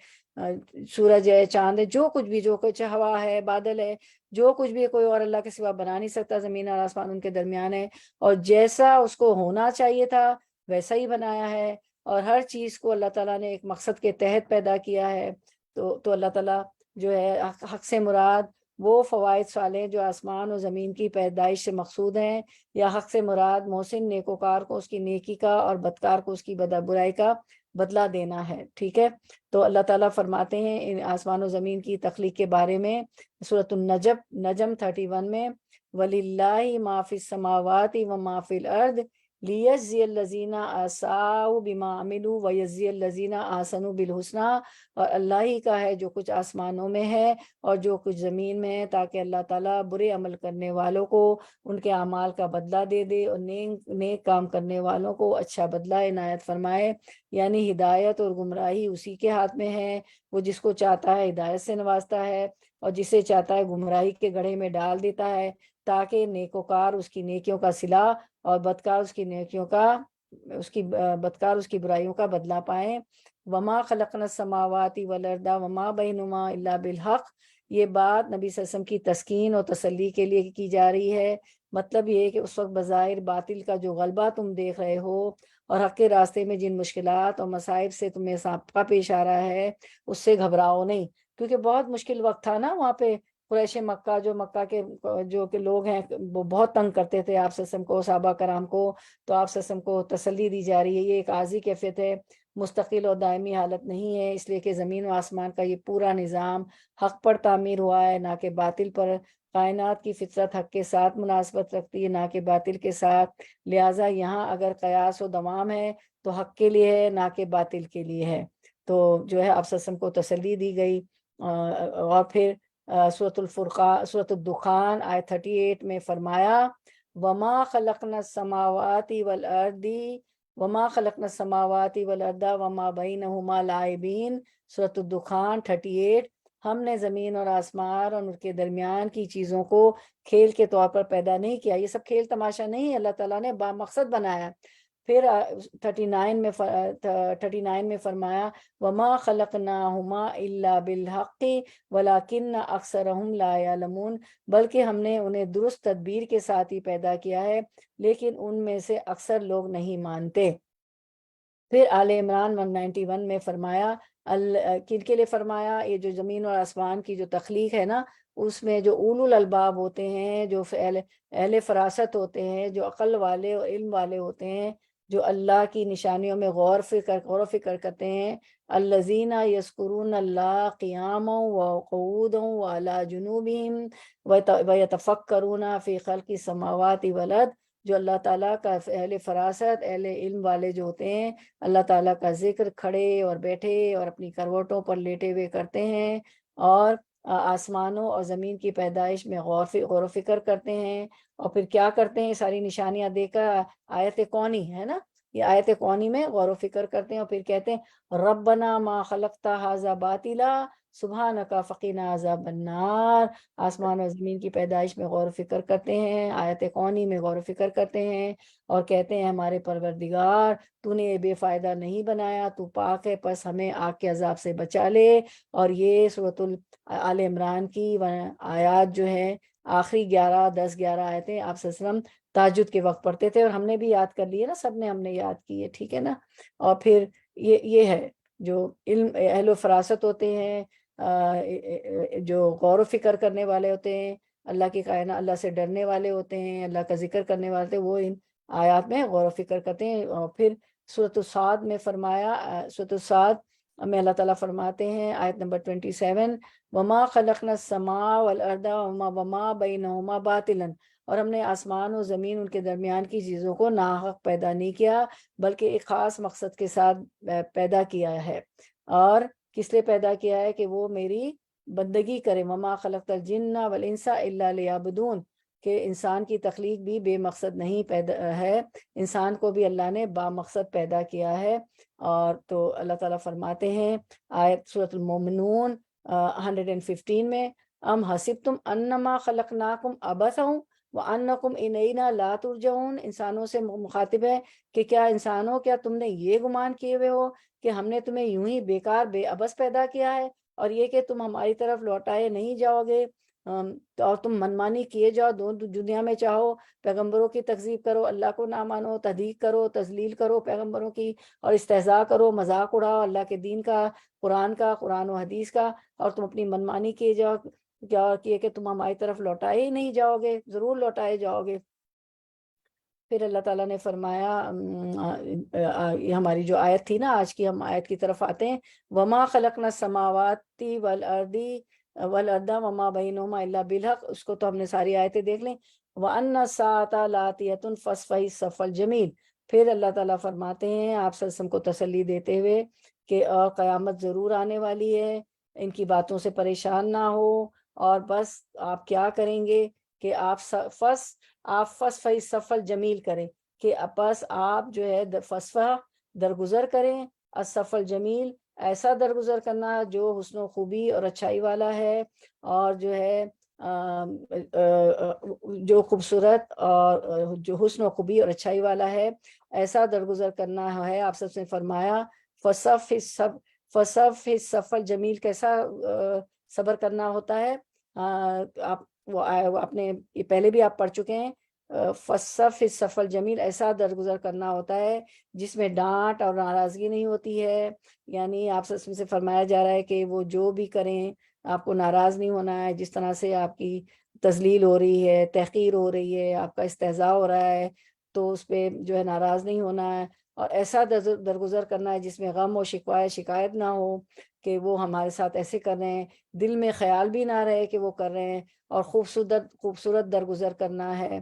سورج ہے، چاند ہے، جو کچھ ہوا ہے، بادل ہے، جو کچھ بھی کوئی اور اللہ کے سوا بنا نہیں سکتا، زمین اور آسمان ان کے درمیان ہے، اور جیسا اس کو ہونا چاہیے تھا ویسا ہی بنایا ہے، اور ہر چیز کو اللہ تعالیٰ نے ایک مقصد کے تحت پیدا کیا ہے۔ تو اللہ تعالیٰ جو ہے حق سے مراد وہ فوائد صالح جو آسمان اور زمین کی پیدائش سے مقصود ہیں، یا حق سے مراد محسن نیکوکار کو اس کی نیکی کا اور بدکار کو اس کی برائی کا بدلہ دینا ہے، ٹھیک ہے۔ تو اللہ تعالیٰ فرماتے ہیں ان آسمان و زمین کی تخلیق کے بارے میں سورۃ نجم 31 میں، وَلِلَّهِ مَا فِي السَّمَاوَاتِ وَمَا فِي الْأَرْضِ لِيَجْزِيَ الَّذِينَ أَسَاءُوا بِمَا عَمِلُوا وَيَجْزِيَ الَّذِينَ أَحْسَنُوا بِالْحُسْنَىٰ، اور اللہ ہی کا ہے جو کچھ آسمانوں میں ہے اور جو کچھ زمین میں ہے، تاکہ اللہ تعالیٰ برے عمل کرنے والوں کو ان کے اعمال کا بدلہ دے دے اور نیک کام کرنے والوں کو اچھا بدلہ عنایت فرمائے۔ یعنی ہدایت اور گمراہی اسی کے ہاتھ میں ہے، وہ جس کو چاہتا ہے ہدایت سے نوازتا ہے اور جسے چاہتا ہے گمراہی کے گڑھے میں ڈال دیتا ہے، تاکہ نیکوکار اس کی نیکیوں کا صلہ اور بدکار اس کی برائیوں کا بدلہ پائیں۔ وما خلقنا السماوات والارض وما بینہما الا بالحق، یہ بات نبی صلی اللہ علیہ وسلم کی تسکین اور تسلی کے لیے کی جا رہی ہے۔ مطلب یہ ہے کہ اس وقت بظاہر باطل کا جو غلبہ تم دیکھ رہے ہو اور حق کے راستے میں جن مشکلات اور مصائب سے تمہیں سابقہ پیش آ رہا ہے، اس سے گھبراؤ نہیں، کیونکہ بہت مشکل وقت تھا نا وہاں پہ۔ قریش مکہ جو مکہ کے جو کہ لوگ ہیں وہ بہت تنگ کرتے تھے آپ صلی اللہ علیہ وسلم کو، صحابہ کرام کو، تو آپ صلی اللہ علیہ وسلم کو تسلی دی جا رہی ہے، یہ ایک عارضی کیفیت ہے، مستقل اور دائمی حالت نہیں ہے، اس لیے کہ زمین و آسمان کا یہ پورا نظام حق پر تعمیر ہوا ہے، نہ کہ باطل پر۔ کائنات کی فطرت حق کے ساتھ مناسبت رکھتی ہے، نہ کہ باطل کے ساتھ، لہٰذا یہاں اگر قیاس و دوام ہے تو حق کے لیے ہے، نہ کہ باطل کے لیے ہے۔ تو جو ہے آپ صلی اللہ علیہ وسلم کو تسلی دی گئی۔ اور پھر سورۃ الدخان آیت 38 میں فرمایا، وما خلقنا السماوات والارض وما خلقنا السماوات والارض وما بینہما لاعبین، سورۃ الدخان 38، ہم نے زمین اور آسمان اور ان کے درمیان کی چیزوں کو کھیل کے طور پر پیدا نہیں کیا، یہ سب کھیل تماشا نہیں ہے، اللہ تعالیٰ نے با مقصد بنایا۔ پھر 39 میں فرمایا، وما خلقناہما الا بالحق ولکن اکثرہم لا یعلمون، بلکہ ہم نے انہیں درست تدبیر کے ساتھ ہی پیدا کیا ہے، لیکن ان میں سے اکثر لوگ نہیں مانتے۔ پھر آل عمران 191 میں فرمایا، کن کے لیے فرمایا، یہ جو زمین اور آسمان کی جو تخلیق ہے نا، اس میں جو اولو الالباب ہوتے ہیں، جو اہل فراست ہوتے ہیں، جو عقل والے اور علم والے ہوتے ہیں، جو اللہ کی نشانیوں میں غور و فکر کرتے ہیں، الذین یذکرون اللہ قیاما وقعودا وعلی جنوبہم ویتفکرون فی خلق السماوات والارض، جو اللہ تعالیٰ کا اہل فراست اہل علم والے جو ہوتے ہیں، اللہ تعالیٰ کا ذکر کھڑے اور بیٹھے اور اپنی کروٹوں پر لیٹے ہوئے کرتے ہیں، اور آسمانوں اور زمین کی پیدائش میں غور و فکر کرتے ہیں۔ اور پھر کیا کرتے ہیں، ساری نشانیاں دیکھ کر، آیت کونی ہے نا، یہ آیت کونی میں غور و فکر کرتے ہیں، اور پھر کہتے ہیں ربنا ما خلقت ھذا باطلا سبحانک فقنا عذاب النار، آسمان اور زمین کی پیدائش میں غور و فکر کرتے ہیں، آیت کونی میں غور و فکر کرتے ہیں، اور کہتے ہیں ہمارے پروردگار تو نے یہ بے فائدہ نہیں بنایا، تو پاک ہے، پس ہمیں آگ کے عذاب سے بچا لے۔ اور یہ سورۃ آل عمران کی آیات جو ہیں آخری 10-11 آیتیں آپ صلی اللہ علیہ وسلم تہجد کے وقت پڑھتے تھے، اور ہم نے بھی یاد کر لیے نا، سب نے ہم نے یاد کی ہے، ٹھیک ہے نا۔ اور پھر یہ ہے جو علم اہل و فراست ہوتے ہیں، جو غور و فکر کرنے والے ہوتے ہیں، اللہ کی کائنات، اللہ سے ڈرنے والے ہوتے ہیں، اللہ کا ذکر کرنے والے ہوتے ہیں، وہ ان آیات میں غور و فکر کرتے ہیں۔ اور پھر سورۃ الصاد میں فرمایا، سورۃ الصاد میں اللہ تعالیٰ فرماتے ہیں آیت نمبر 27، وما خلقنا السماء والارض وما بینہما باطلا، اور ہم نے آسمان و زمین ان کے درمیان کی چیزوں کو ناحق پیدا نہیں کیا، بلکہ ایک خاص مقصد کے ساتھ پیدا کیا ہے۔ اور کس لیے پیدا کیا ہے؟ کہ وہ میری بندگی کرے، وما خلقت الجن والانس الا لیعبدون، کہ انسان کی تخلیق بھی بے مقصد نہیں پیدا ہے، انسان کو بھی اللہ نے با مقصد پیدا کیا ہے۔ اور تو اللہ تعالیٰ فرماتے ہیں آیت سورۃ المومنون 115 میں، ام حسبتم انما خلقناکم عبثا وانکم الینا لا ترجعون، انسانوں سے مخاطب ہے کہ کیا انسانوں، کیا تم نے یہ گمان کیے ہوئے ہو کہ ہم نے تمہیں یوں ہی بیکار بے عبث پیدا کیا ہے، اور یہ کہ تم ہماری طرف لوٹائے نہیں جاؤ گے، اور تم منمانی کیے جاؤ، دنیا میں چاہو پیغمبروں کی تکذیب کرو، اللہ کو نہ مانو، تحقیق کرو، تذلیل کرو پیغمبروں کی، اور استہزاء کرو، مذاق اڑاؤ اللہ کے دین کا، قرآن و حدیث کا، اور تم اپنی منمانی کیے جاؤ، کیا کہ تم ہماری طرف لوٹائے ہی نہیں جاؤ گے، ضرور لوٹائے جاؤ گے۔ پھر اللہ تعالیٰ نے فرمایا یہ ہماری جو آیت تھی نا، آج کی ہم آیت کی طرف آتے ہیں. وما خلقنا السماوات والارض وما بینہما الا بالحق، اس کو تو ہم نے ساری آیتیں دیکھ لیں. وان الساعۃ لاتیۃ فاصفحی الصفح الجمیل. پھر اللہ تعالیٰ فرماتے ہیں آپ صلی اللہ علیہ وسلم کو تسلی دیتے ہوئے کہ قیامت ضرور آنے والی ہے، ان کی باتوں سے پریشان نہ ہو، اور بس آپ کیا کریں گے کہ آپ فصفہ الصفح الجمیل کریں، کہ بس آپ جو ہے فصفہ درگزر کریں، الصفح الجمیل ایسا درگزر کرنا جو حسن و خوبی اور اچھائی والا ہے، اور جو ہے جو خوبصورت اور جو حسن و خوبی اور اچھائی والا ہے، ایسا درگزر کرنا ہے. آپ سب سے فرمایا فصف الصفح الجمیل، کیسا صبر کرنا ہوتا ہے. آپ وہ اپنے یہ پہلے بھی آپ پڑھ چکے ہیں. فصف الصفح الجمیل، ایسا درگزر کرنا ہوتا ہے جس میں ڈانٹ اور ناراضگی نہیں ہوتی ہے. یعنی آپ سے فرمایا جا رہا ہے کہ وہ جو بھی کریں آپ کو ناراض نہیں ہونا ہے. جس طرح سے آپ کی تذلیل ہو رہی ہے، تحقیر ہو رہی ہے، آپ کا استہزاء ہو رہا ہے، تو اس پہ جو ہے ناراض نہیں ہونا ہے. اور ایسا درگزر کرنا ہے جس میں غم و شکایت نہ ہو کہ وہ ہمارے ساتھ ایسے کر رہے ہیں، دل میں خیال بھی نہ رہے کہ وہ کر رہے ہیں. اور خوبصورت درگزر کرنا ہے،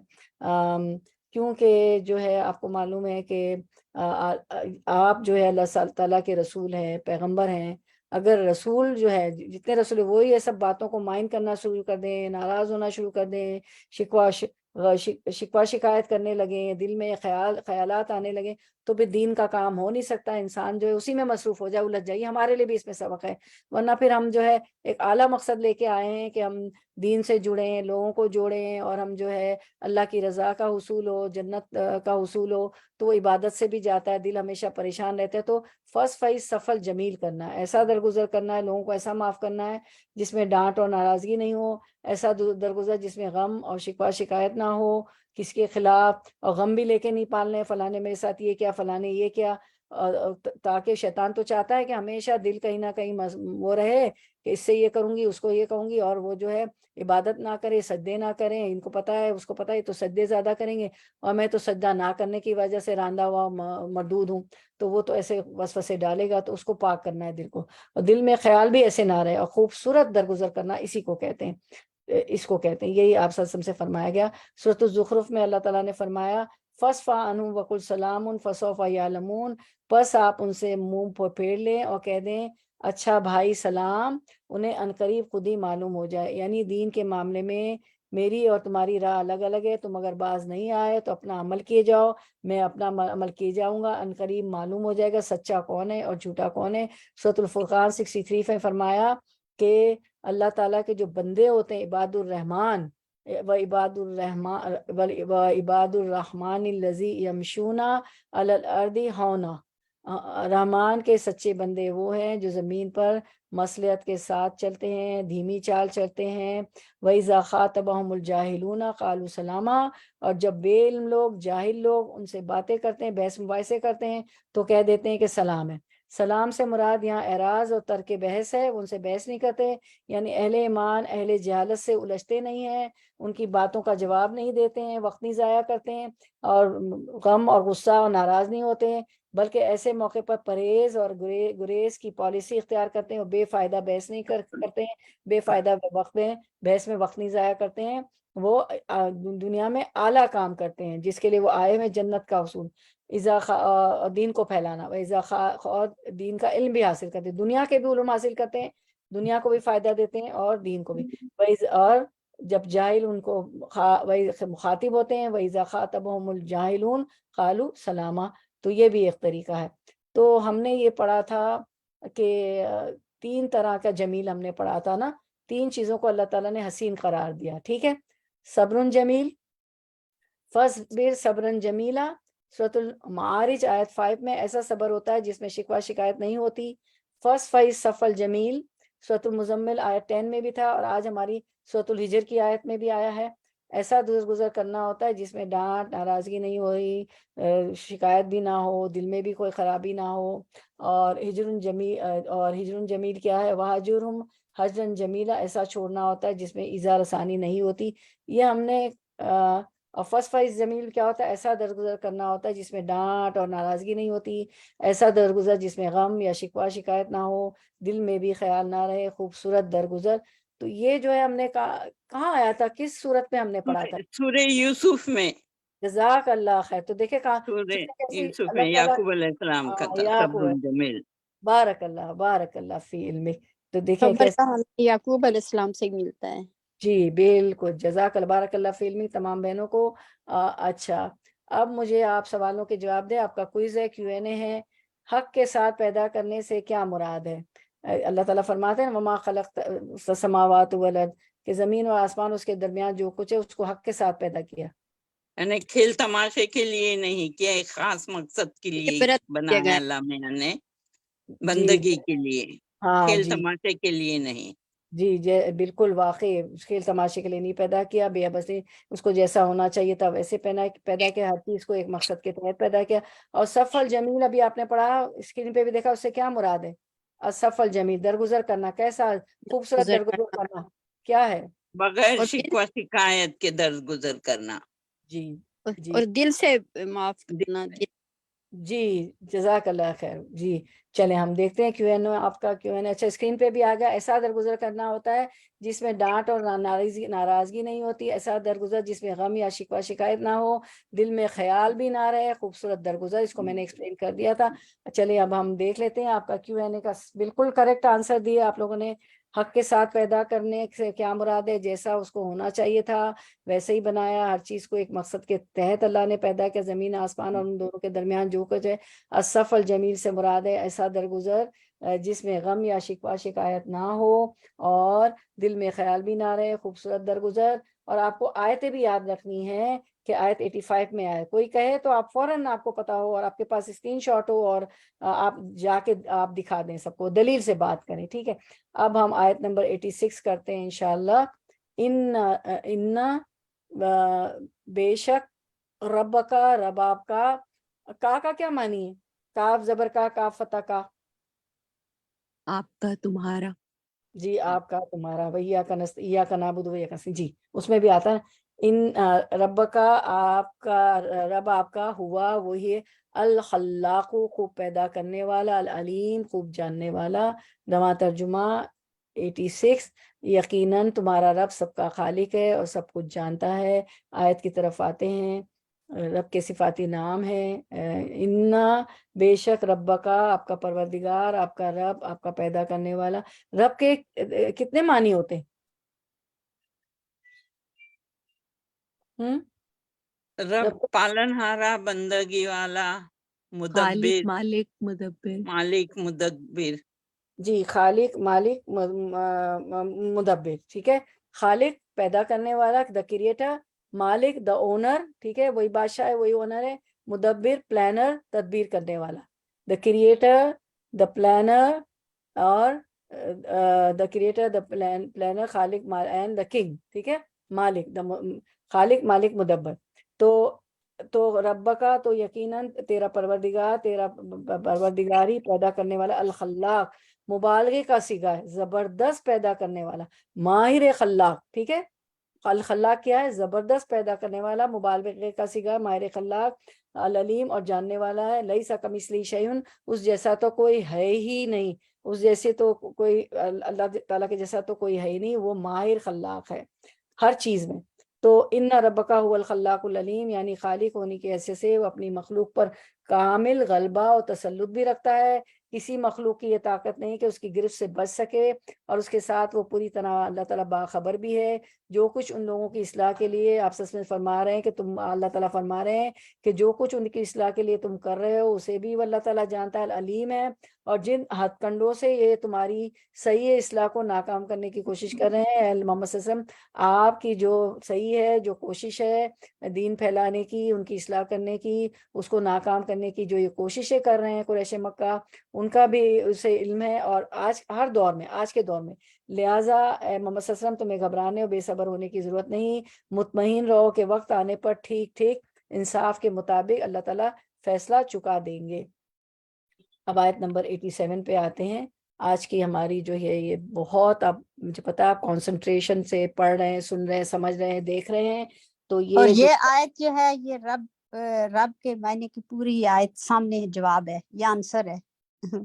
کیونکہ جو ہے آپ کو معلوم ہے کہ آپ جو ہے اللہ تعالیٰ کے رسول ہیں، پیغمبر ہیں. اگر رسول جو ہے جتنے رسول وہی یہ سب باتوں کو مائنڈ کرنا شروع کر دیں، ناراض ہونا شروع کر دیں، شکوہ شکایت کرنے لگیں، دل میں خیالات آنے لگیں، تو پھر دین کا کام ہو نہیں سکتا. انسان جو ہے اسی میں مصروف ہو جائے، الجھ جائے. ہمارے لیے بھی اس میں سبق ہے. ورنہ پھر ہم جو ہے ایک اعلیٰ مقصد لے کے آئے ہیں کہ ہم دین سے جڑیں، لوگوں کو جوڑیں، اور ہم جو ہے اللہ کی رضا کا حصول ہو، جنت کا حصول ہو. تو وہ عبادت سے بھی جاتا ہے، دل ہمیشہ پریشان رہتا ہے. تو فصفہ الصفح الجمیل کرنا ہے، ایسا درگزر کرنا ہے، لوگوں کو ایسا معاف کرنا ہے جس میں ڈانٹ اور ناراضگی نہیں ہو، ایسا درگزر جس میں غم اور شکوہ شکایت نہ ہو کس کے خلاف، اور غم بھی لے کے نہیں پالنے فلاں نے میرے ساتھ یہ کیا، فلاں نے یہ کیا. تاکہ شیطان تو چاہتا ہے کہ ہمیشہ دل کہیں نہ کہیں وہ رہے کہ اس سے یہ کروں گی، اس کو یہ کہوں گی، اور وہ جو ہے عبادت نہ کرے، سجدے نہ کریں. ان کو پتا ہے، اس کو پتا ہے تو سجدے زیادہ کریں گے، اور میں تو سجدہ نہ کرنے کی وجہ سے راندہ ہوا مردود ہوں. تو وہ تو ایسے وسوسے ڈالے گا. تو اس کو پاک کرنا ہے دل کو، اور دل میں خیال بھی ایسے نہ رہے. اور خوبصورت درگزر کرنا اسی کو کہتے ہیں، اس کو کہتے ہیں. یہی آپ صلی اللہ علیہ وسلم سے فرمایا گیا. سورۃ الزخرف میں اللہ تعالیٰ نے فرمایا فَاصْفَحْ عَنْهُمْ وَقُلْ سَلَامٌ فَسَوْفَ يَعْلَمُونَ. بس آپ ان سے منہ پھیر لیں اور کہہ دیں اچھا بھائی سلام، انہیں عنقریب خود ہی معلوم ہو جائے. یعنی دین کے معاملے میں میری اور تمہاری راہ الگ الگ ہے. تم اگر باز نہیں آئے تو اپنا عمل کیے جاؤ، میں اپنا عمل کیے جاؤں گا. عنقریب معلوم ہو جائے گا سچا کون ہے اور جھوٹا کون ہے. سورۃ الفرقان 63 میں فرمایا کہ اللہ تعالیٰ کے جو بندے ہوتے ہیں عباد الرحمن وعباد الرحمن الذی یمشون علی الارض ہونا، رحمان کے سچے بندے وہ ہیں جو زمین پر مصلحت کے ساتھ چلتے ہیں، دھیمی چال چلتے ہیں. وَإِذَا خَاطَبَهُمُ الْجَاهِلُونَ قَالُوا سَلَامًا. اور جب بے علم لوگ، جاہل لوگ ان سے باتیں کرتے ہیں، بحث مباحثے کرتے ہیں، تو کہہ دیتے ہیں کہ سلام ہے. سلام سے مراد یہاں اعراض اور ترک بحث ہے. ان سے بحث نہیں کرتے، یعنی اہل ایمان اہل جہالت سے الجھتے نہیں ہیں، ان کی باتوں کا جواب نہیں دیتے ہیں، وقت نہیں ضائع کرتے ہیں، اور غم اور غصہ اور ناراض نہیں ہوتے ہیں، بلکہ ایسے موقع پر پرہیز اور گریز کی پالیسی اختیار کرتے ہیں، اور بے فائدہ بحث نہیں کرتے ہیں، بے فائدہ بحث میں وقت نہیں ضائع کرتے ہیں. وہ دنیا میں اعلیٰ کام کرتے ہیں جس کے لیے وہ آئے ہوئے، جنت کا حصول، دین کو پھیلانا، اور دین کا علم بھی حاصل کرتے ہیں، دنیا کے بھی علوم حاصل کرتے ہیں، دنیا کو بھی فائدہ دیتے ہیں اور دین کو بھی. اور جب جاہل ان کو مخاطب ہوتے ہیں وَإِذَا خَاطَبَهُمُ الْجَاهِلُونَ قَالُوا سَلَامًا. تو یہ بھی ایک طریقہ ہے. تو ہم نے یہ پڑھا تھا کہ 3 طرح کا جمیل ہم نے پڑھا تھا نا. 3 چیزوں کو اللہ تعالیٰ نے حسین قرار دیا. ٹھیک ہے، صبر جمیل، فاصبر صبرا جمیلا. سورۃ المعارج آیت 5 میں ایسا صبر ہوتا ہے جس میں شکوہ شکایت نہیں ہوتی. فاصفح الصفح الجمیل سورۃ المزمل آیت 10 میں بھی تھا، اور آج ہماری سورۃ الحجر کی آیت میں بھی آیا ہے. ایسا درگزر کرنا ہوتا ہے جس میں ڈانٹ ناراضگی نہیں ہوئی، شکایت بھی نہ ہو، دل میں بھی کوئی خرابی نہ ہو. اور ہجر جمیل کیا ہے؟ وَہَجُرْهُمْ حَجْرًا جَمِيلًا. ایسا چھوڑنا ہوتا ہے جس میں ایذا رسانی نہیں ہوتی. یہ ہم نے اور فصفہ جمیل کیا ہوتا ہے؟ ایسا درگزر کرنا ہوتا ہے جس میں ڈانٹ اور ناراضگی نہیں ہوتی، ایسا درگزر جس میں غم یا شکوہ شکایت نہ ہو، دل میں بھی خیال نہ رہے، خوبصورت درگزر. تو یہ جو ہے ہم نے کہاں آیا تھا، کس صورت میں ہم نے پڑھا تھا؟ سورہ یوسف میں. جزاک اللہ خیر. تو دیکھیں سورہ کیسی یوسف میں اللہ تعالیٰ. یعقوب علیہ السلام کا تھا یا صبر جمیل. بارک اللہ فی علمک. تو دیکھیں صبر کا ہمیں یعقوب علیہ السلام سے ملتا ہے. جی بالکل، جزاک اللہ، بارک اللہ فی علمک تمام بہنوں کو. اچھا، اب مجھے آپ سوالوں کے جواب دیں. آپ کا کوئز ہے، Q&A ہے. حق کے ساتھ پیدا کرنے سے کیا مراد ہے؟ اللہ تعالیٰ فرماتے ہیں وما خلقت السماوات والارض، کہ زمین اور آسمان اس کے درمیان جو کچھ ہے اس کو حق کے ساتھ پیدا کیا. یعنی کھیل تماشے کے لیے نہیں کیا، ایک خاص مقصد کے لیے عبرت کی بنایا جگہ. اللہ میاں نے، جی بندگی کے لیے، ہاں کھیل جی تماشے کے لیے نہیں. جی بالکل واقعی کھیل تماشے کے لیے نہیں پیدا کیا، بے بسی اس کو جیسا ہونا چاہیے تھا ویسے پیدا کیا، ہر چیز کو ایک مقصد کے تحت پیدا کیا. اور صف الجمیل ابھی آپ نے پڑھا، اسکرین پہ بھی دیکھا، اس سے کیا مراد ہے؟ صف الجمیل، درگزر کرنا. کیسا خوبصورت گزر درگزر کرنا. کرنا کیا ہے؟ بغیر اور شکوہ شکایت کے درگزر کرنا. جی جی اور دل سے معاف کرنا. جی جزاک اللہ خیر. جی چلیں ہم دیکھتے ہیں Q&A. آپ کا Q&A اچھا اسکرین پہ بھی آ گیا. ایسا درگزر کرنا ہوتا ہے جس میں ڈانٹ اور ناراضگی نہیں ہوتی، ایسا درگزر جس میں غم یا شکوہ شکایت نہ ہو، دل میں خیال بھی نہ رہے، خوبصورت درگزر. اس کو میں نے ایکسپلین کر دیا تھا. چلیے اب ہم دیکھ لیتے ہیں. آپ کا Q&A کا بالکل کریکٹ آنسر دیا آپ لوگوں نے. حق کے ساتھ پیدا کرنے سے کیا مراد ہے؟ جیسا اس کو ہونا چاہیے تھا ویسے ہی بنایا، ہر چیز کو ایک مقصد کے تحت اللہ نے پیدا کیا، زمین آسمان اور ان دونوں کے درمیان جو کچھ ہے. الصف الجمیل سے مراد ہے ایسا درگزر جس میں غم یا شکوہ شکایت نہ ہو اور دل میں خیال بھی نہ رہے، خوبصورت درگزر. اور آپ کو آیتیں بھی یاد رکھنی ہے کہ آیت 85 میں آئے. کوئی کہے تو آپ فوراً آپ کو پتا ہو اور آپ کے پاس اسکرین شاٹ ہو اور آپ جا کے آپ دکھا دیں سب کو، دلیل سے بات کریں. ٹھیک ہے، اب ہم آیت نمبر 86 کرتے ہیں انشاءاللہ. ان بے شک رب کا، رب آپ کا کیا معنی ہے؟ کاف زبر کا، کاف فتح کا. آپ کا، تمہارا. جی آپ کا، تمہارا. وہی یا کا نابود وہی کا، جی اس میں بھی آتا ہے. ان رب کا، آپ کا رب، آپ کا ہوا وہی الخلاق، خوب پیدا کرنے والا، العلیم، خوب جاننے والا. نواں ترجمہ 86. یقیناً تمہارا رب سب کا خالق ہے اور سب کچھ جانتا ہے. آیت کی طرف آتے ہیں. رب کے صفاتی نام ہے. انا بے شک رب کا، آپ کا پروردگار، آپ کا رب، آپ کا پیدا کرنے والا. رب کے کتنے معنی ہوتے ہیں؟ رب پالن ہارا، بندگی والا، خالق، مدبر، مالک، مدبر. مالک، مدبر. جی خالق، مالک، مدبر. ٹھیک ہے، خالق پیدا کرنے والا، the creator. Malik the owner, ٹھیک ہے وہی بادشاہ ہے، وہی اونر ہے. مدبر پلانر، تدبیر کرنے والا. دا کریٹر، دا پلانر، اور دا کریٹر، دا پلانر، خالق اینڈ دا کنگ. ٹھیک ہے، مالک، دا خالق، مالک، مدبر. تو رب کا تو یقیناً تیرا پروردگار، تیرا پروردگار ہی پیدا کرنے والا. الخلاق مبالغے کا صیغہ ہے، زبردست پیدا کرنے والا، ماہر خلاق. ٹھیک ہے، الخلاق کیا ہے؟ زبردست پیدا کرنے والا، مبالغے کا صیغہ ہے، ماہر خلاق. العلیم اور جاننے والا ہے. لیس کمثلہ شیء، اس جیسا تو کوئی ہے ہی نہیں، اس جیسے تو کوئی اللہ تعالیٰ کے جیسا تو کوئی ہے ہی نہیں. وہ ماہر خلاق ہے ہر چیز میں. تو ان ربک هو الخلاق العلیم، یعنی خالق ہونے کی حیثیت سے وہ اپنی مخلوق پر کامل غلبہ اور تسلط بھی رکھتا ہے. کسی مخلوق کی یہ طاقت نہیں کہ اس کی گرفت سے بچ سکے، اور اس کے ساتھ وہ پوری طرح اللہ تعالیٰ باخبر بھی ہے. جو کچھ ان لوگوں کی اصلاح کے لیے آپ سچ میں فرما رہے ہیں کہ تم، اللہ تعالیٰ فرما رہے ہیں کہ جو کچھ ان کی اصلاح کے لیے تم کر رہے ہو اسے بھی اللہ تعالیٰ جانتا ہے، العلیم ہے. اور جن ہتھ کنڈوں سے یہ تمہاری صحیح اصلاح کو ناکام کرنے کی کوشش کر رہے ہیں، محمد صلی اللہ علیہ وسلم، آپ کی جو صحیح ہے، جو کوشش ہے دین پھیلانے کی، ان کی اصلاح کرنے کی، اس کو ناکام کرنے کی جو یہ کوششیں کر رہے ہیں قریش مکہ، ان کا بھی اسے علم ہے. اور آج ہر دور میں، آج کے دور میں، لہٰذا محمد صلی اللہ علیہ وسلم تمہیں گھبرانے اور بے صبر ہونے کی ضرورت نہیں. مطمئن رہو کہ وقت آنے پر ٹھیک ٹھیک انصاف کے مطابق اللہ تعالیٰ فیصلہ چکا دیں گے. اب آیت نمبر 87 پہ آتے ہیں. آج کی ہماری جو ہے یہ بہت، اب مجھے پتا ہے آپ کانسنٹریشن سے پڑھ رہے ہیں، سن رہے ہیں، سمجھ رہے ہیں، دیکھ رہے ہیں. تو اور یہ یہ آیت جو ہے یہ رب کے معنی کی پوری آیت سامنے جواب ہے، یہ آنسر ہے جی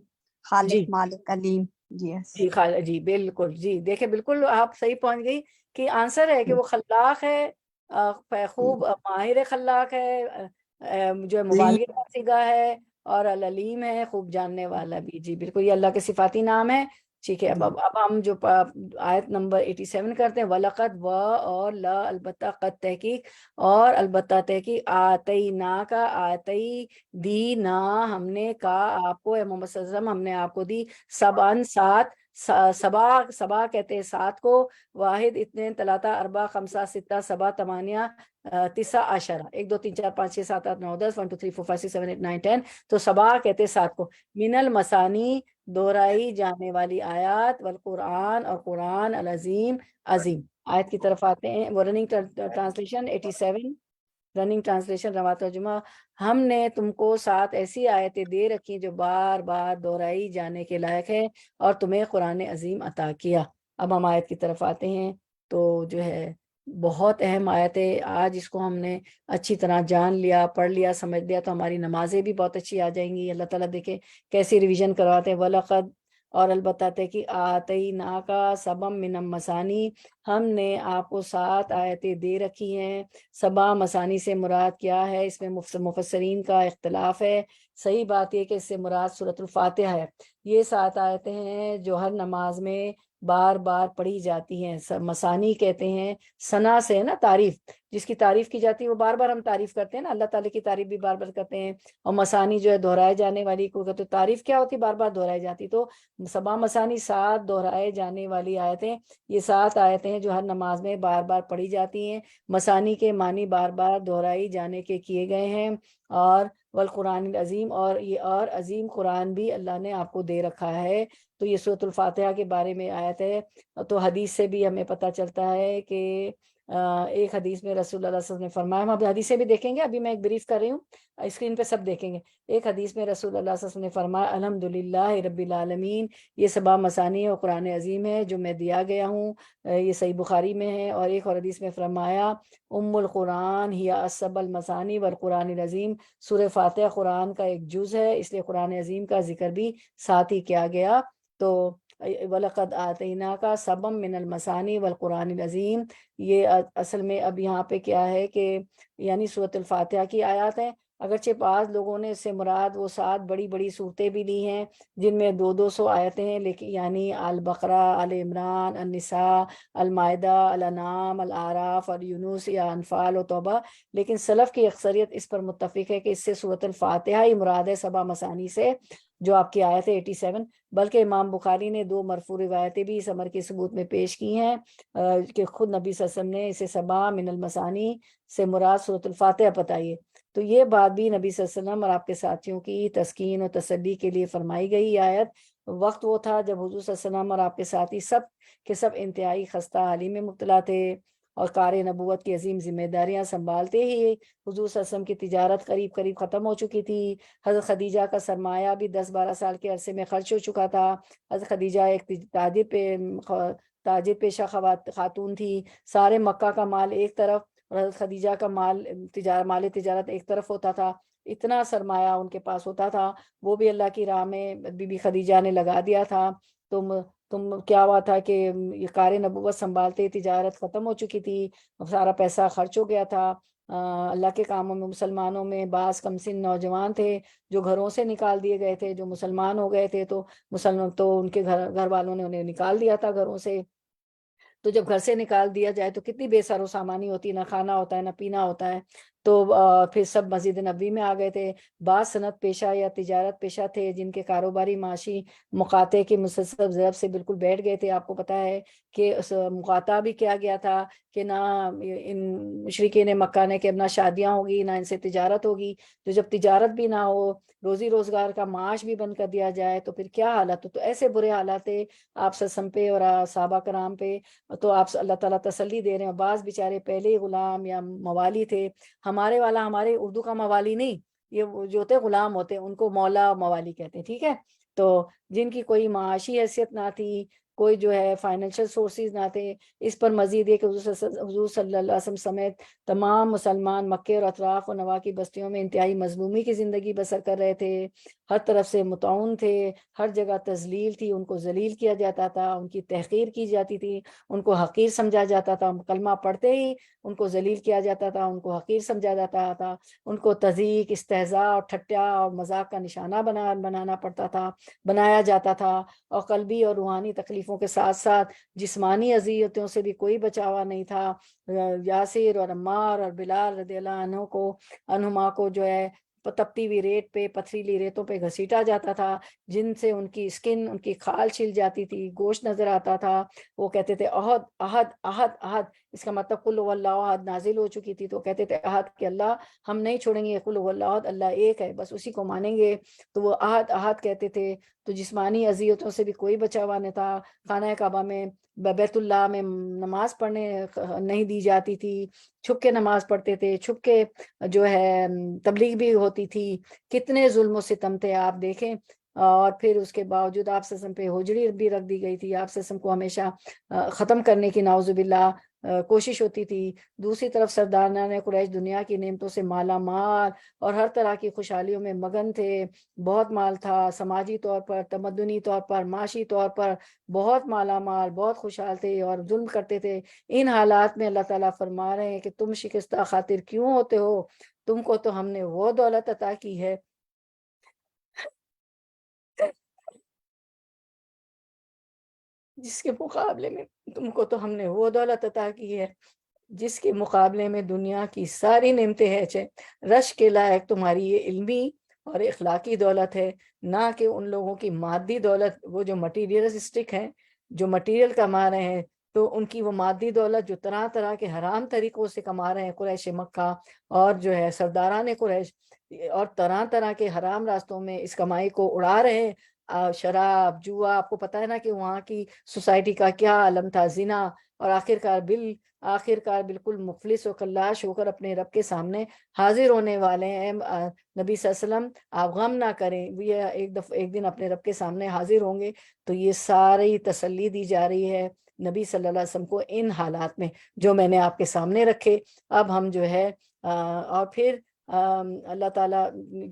خالق مالک علیم. یس جی جی بالکل، جی دیکھیں بالکل آپ صحیح پہنچ گئی کہ آنسر ہے کہ وہ خلاق ہے، خوب ماہر خلاق ہے، جو ہے مبالغے کا صیغہ ہے، اور العلیم ہے، خوب جاننے والا بھی. جی بالکل، یہ اللہ کے صفاتی نام ہے. ٹھیک ہے، اب ہم جو آیت نمبر 87 کرتے ہیں، وَلَقَدْ و اور لا البتہ، قد تحقیق، اور البتہ تحقیق، آتینا کا آتی دی نا ہم نے کا آپ کو، اے محمد صلی اللہ علیہ وسلم ہم نے آپ کو دی، سبعن سات، سبا کہتے ہیں سات کو، واحد اتنے تلاتہ اربع خمسہ ستہ سبع تمانیہ تسعہ عشرہ، 1 2 3 4 5 6 7 8 9 10 1 2 3 4 5 6 7 8 9 10. تو سبا کہتے ہیں سات کو. من المثانی دہرائی جانے والی آیات، والقرآن اور قرآن العظیم عظیم. آیت کی طرف آتے ہیں، وہ رننگ ٹرانسلیشن 87، رننگ ٹرانسلیشن رواں ترجمہ، ہم نے تم کو 7 ایسی آیتیں دے رکھی جو بار بار دہرائی جانے کے لائق ہے، اور تمہیں قرآن عظیم عطا کیا. اب ہم آیت کی طرف آتے ہیں. تو جو ہے بہت اہم آیت ہے. آج اس کو ہم نے اچھی طرح جان لیا، پڑھ لیا، سمجھ لیا، تو ہماری نمازیں بھی بہت اچھی آ جائیں گی. اللہ تعالیٰ دیکھیں کیسی ریویژن کرواتے ہیں. وَلَقَدْ اور البتہ کہ آتَيْنَاكَ سَبًا مِّنَ الْمَثَانِي، ہم نے آپ کو 7 آیتیں دے رکھی ہیں. سبا مثانی سے مراد کیا ہے؟ اس میں مفسرین کا اختلاف ہے. صحیح بات یہ کہ اس سے مراد سورۃ الفاتحہ ہے. یہ 7 آیتیں ہیں جو ہر نماز میں بار بار پڑھی جاتی ہیں. مثانی کہتے ہیں، ثنا سے ہے نا تعریف، جس کی تعریف کی جاتی ہے وہ بار بار ہم تعریف کرتے ہیں نا، اللہ تعالیٰ کی تعریف بھی بار بار کرتے ہیں. اور مثانی جو ہے دہرائے جانے والی کو، تو تعریف کیا ہوتی؟ بار بار دہرائی جاتی. تو سبا مثانی 7 دہرائے جانے والی آیتیں، یہ 7 آیتیں ہیں جو ہر نماز میں بار بار پڑھی جاتی ہیں. مثانی کے معنی بار بار دہرائی جانے کے کیے گئے ہیں. اور والقرآن العظیم، اور یہ اور عظیم قرآن بھی اللہ نے آپ کو دے رکھا ہے. تو یہ سورۃ الفاتحہ کے بارے میں آیت ہے. تو حدیث سے بھی ہمیں پتہ چلتا ہے کہ ایک حدیث میں رسول اللہ صلی اللہ علیہ وسلم نے فرمایا، ہم اب حدیثیں بھی دیکھیں گے، ابھی میں ایک بریف کر رہی ہوں، اسکرین پہ سب دیکھیں گے. ایک حدیث میں رسول اللہ صلی اللہ علیہ وسلم نے فرمایا، الحمدللہ رب العالمین، یہ سبا مثانی اور قرآن عظیم ہے جو میں دیا گیا ہوں. یہ صحیح بخاری میں ہے. اور ایک اور حدیث میں فرمایا، ام القرآن ہی السبع المثانی والقرآن العظیم، سورہ فاتحہ قرآن کا ایک جز ہے، اس لیے قرآن عظیم کا ذکر بھی ساتھ ہی کیا گیا. تو وَلَقَدْ آتَيْنَاكَ سَبًا مِّنَ الْمَثَانِي وَالْقُرْآنِ الْعَظِيمِ، یہ اصل میں اب یہاں پہ کیا ہے کہ یعنی سورۃ الفاتحہ کی آیات ہیں. اگرچہ بعض لوگوں نے اس سے مراد وہ 7 بڑی بڑی صورتیں بھی لی ہیں جن میں 200 آیتیں ہیں، لیکن یعنی البقرہ، آل عمران، النساء، المائدہ، الانعام، الاعراف اور یونس یا انفال و توبہ. لیکن سلف کی اکثریت اس پر متفق ہے کہ اس سے سورۃ الفاتحہ ہی مراد ہے سبا مثانی سے، جو آپ کی آیت ہے 87. بلکہ امام بخاری نے 2 مرفوع روایتیں بھی اس امر کے ثبوت میں پیش کی ہیں کہ خود نبی صلی اللہ علیہ وسلم نے اسے سبا من المثانی سے مراد سورۃ الفاتحہ بتائی ہے. تو یہ بات بھی نبی صلی اللہ علیہ وسلم اور آپ کے ساتھیوں کی تسکین و تسلی کے لیے فرمائی گئی آیت. وقت وہ تھا جب حضور صلی اللہ علیہ وسلم اور آپ کے ساتھی سب کے سب انتہائی خستہ حالی میں مبتلا تھے، اور کار نبوت کی عظیم ذمہ داریاں سنبھالتے ہی حضور صلی اللہ علیہ وسلم کی تجارت قریب قریب ختم ہو چکی تھی. حضرت خدیجہ کا سرمایہ بھی 10-12 سال کے عرصے میں خرچ ہو چکا تھا. حضرت خدیجہ ایک تاجر پیشہ خاتون تھی. سارے مکہ کا مال ایک طرف اور حضرت خدیجہ کا مال تجارت ایک طرف ہوتا تھا. اتنا سرمایہ ان کے پاس ہوتا تھا، وہ بھی اللہ کی راہ میں بی بی خدیجہ نے لگا دیا تھا. تم کیا ہوا تھا کہ یہ کار نبوت سنبھالتے تجارت ختم ہو چکی تھی، سارا پیسہ خرچ ہو گیا تھا. اللہ کے کاموں میں مسلمانوں میں بعض کم سن نوجوان تھے جو گھروں سے نکال دیے گئے تھے، جو مسلمان ہو گئے تھے، تو ان کے گھر والوں نے انہیں نکال دیا تھا گھروں سے. تو جب گھر سے نکال دیا جائے تو کتنی بے سار و سامانی ہوتی ہے، نہ کھانا ہوتا ہے نہ پینا ہوتا ہے. تو پھر سب مسجد نبوی میں آ گئے تھے. بعض صنعت پیشہ یا تجارت پیشہ تھے جن کے کاروباری معاشی مقاطع کے مسلسل ضرب سے بالکل بیٹھ گئے تھے. آپ کو پتا ہے کہ مقاطع بھی کیا گیا تھا کہ نہ ان مشرکین مکہ نے کہ اب نہ شادیاں ہوگی نہ ان سے تجارت ہوگی. تو جب تجارت بھی نہ ہو، روزی روزگار کا معاش بھی بند کر دیا جائے تو پھر کیا حالت ہو. تو ایسے برے حالات تھے آپ سسم پہ اور صحابہ کرام پہ. تو آپ اللہ تعالیٰ تسلی دے رہے ہیں. بعض بیچارے پہلے ہی غلام یا موالی تھے. ہمارے اردو کا موالی نہیں، یہ جو ہوتے غلام ہوتے ان کو مولا موالی کہتے ہیں. ٹھیک ہے، تو جن کی کوئی معاشی حیثیت نہ تھی، کوئی جو ہے فائنینشیل سورسز نہ تھے. اس پر مزید یہ کہ حضور صلی اللہ علیہ وسلم سمیت تمام مسلمان مکے اور اطراف و نواح کی بستیوں میں انتہائی مظلومی کی زندگی بسر کر رہے تھے. ہر طرف سے مطعون تھے، ہر جگہ تذلیل تھی، ان کو ذلیل کیا جاتا تھا، ان کی تحقیر کی جاتی تھی، ان کو حقیر سمجھا جاتا تھا. کلمہ پڑھتے ہی ان کو ذلیل کیا جاتا تھا، ان کو حقیر سمجھا جاتا تھا، ان کو تضحیک، استہزاء اور ٹھٹا اور مذاق کا نشانہ بنایا جاتا تھا. اور قلبی اور روحانی تکلیفوں کے ساتھ ساتھ جسمانی اذیتوں سے بھی کوئی بچاوا نہیں تھا. یاسر اور عمار اور بلال رضی اللہ عنہما کو جو ہے تپتی ہوئی ریت پہ، پتھریلی ریتوں پہ گھسیٹا جاتا تھا، جن سے ان کی اسکن، ان کی کھال چھل جاتی تھی، گوشت نظر آتا تھا. وہ کہتے تھے احد احد احد احد، اس کا مطلب قل هو اللہ احد نازل ہو چکی تھی، تو کہتے تھے احد کہ اللہ ہم نہیں چھوڑیں گے، قل هو اللہ احد، اللہ ایک ہے، بس اسی کو مانیں گے. تو وہ احد احد کہتے تھے. تو جسمانی اذیتوں سے بھی کوئی بچاوا نہیں تھا. خانہ کعبہ میں، بیت اللہ میں نماز پڑھنے نہیں دی جاتی تھی، چھپ کے نماز پڑھتے تھے، چھپ کے جو ہے تبلیغ بھی ہوتی تھی. کتنے ظلم و ستم تھے آپ دیکھیں. اور پھر اس کے باوجود آپ وسلم پہ حجری بھی رکھ دی گئی تھی. آپ وسلم کو ہمیشہ ختم کرنے کی نعوذ باللہ کوشش ہوتی تھی. دوسری طرف سرداران قریش دنیا کی نعمتوں سے مالا مال اور ہر طرح کی خوشحالیوں میں مگن تھے. بہت مال تھا، سماجی طور پر، تمدنی طور پر، معاشی طور پر بہت مالا مال، بہت خوشحال تھے اور ظلم کرتے تھے. ان حالات میں اللہ تعالیٰ فرما رہے ہیں کہ تم شکستہ خاطر کیوں ہوتے ہو؟ تم کو تو ہم نے وہ دولت عطا کی ہے جس کے مقابلے میں تم کو تو ہم نے وہ دولت عطا کی ہے جس کے مقابلے میں دنیا کی ساری نعمتیں ہیں. رش کے لائق تمہاری یہ علمی اور اخلاقی دولت ہے، نہ کہ ان لوگوں کی مادی دولت. وہ جو مٹیریلسٹک ہیں، جو مٹیریل کما رہے ہیں، تو ان کی وہ مادی دولت جو طرح طرح کے حرام طریقوں سے کما رہے ہیں قریش مکہ اور جو ہے سرداران قریش، اور طرح طرح کے حرام راستوں میں اس کمائی کو اڑا رہے ہیں. شراب، جوا، آپ کو پتہ ہے نا کہ وہاں کی سوسائٹی کا کیا عالم تھا، زنا. اور آخر کار بالکل مفلس و کلاش ہو کر اپنے رب کے سامنے حاضر ہونے والے ہیں. نبی صلی اللہ علیہ وسلم آپ غم نہ کریں، یہ ایک دن اپنے رب کے سامنے حاضر ہوں گے. تو یہ ساری تسلی دی جا رہی ہے نبی صلی اللہ علیہ وسلم کو ان حالات میں جو میں نے آپ کے سامنے رکھے. اب ہم جو ہے اور پھر اللہ تعالیٰ،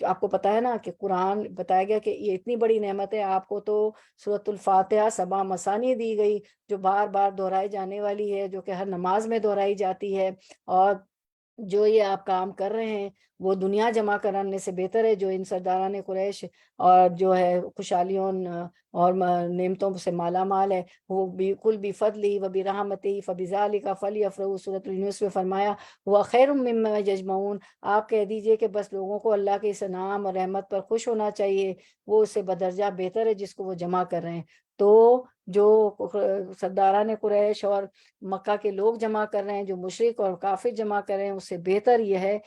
آپ کو پتا ہے نا کہ قرآن بتایا گیا کہ یہ اتنی بڑی نعمت ہے. آپ کو تو سورۃ الفاتحہ 7 مثانی دی گئی جو بار بار دہرائی جانے والی ہے، جو کہ ہر نماز میں دہرائی جاتی ہے. اور جو یہ آپ کام کر رہے ہیں وہ دنیا جمع کرنے سے بہتر ہے جو ان سرداران قریش اور جو ہے خوشحالیوں اور نعمتوں سے مالا مال ہے. وہ بالکل بفضلی و برحمتی فبذالک فلیفرحوا، سورۃ یونس میں فرمایا وہ خیر مما یجمعون. آپ کہہ دیجئے کہ بس لوگوں کو اللہ کے اس انعام اور رحمت پر خوش ہونا چاہیے، وہ اس سے بدرجہ بہتر ہے جس کو وہ جمع کر رہے ہیں. تو جو سرداران قریش اور مکہ کے لوگ جمع کر رہے ہیں، جو مشرک اور کافر جمع کر رہے ہیں، اس سے بہتر یہ ہے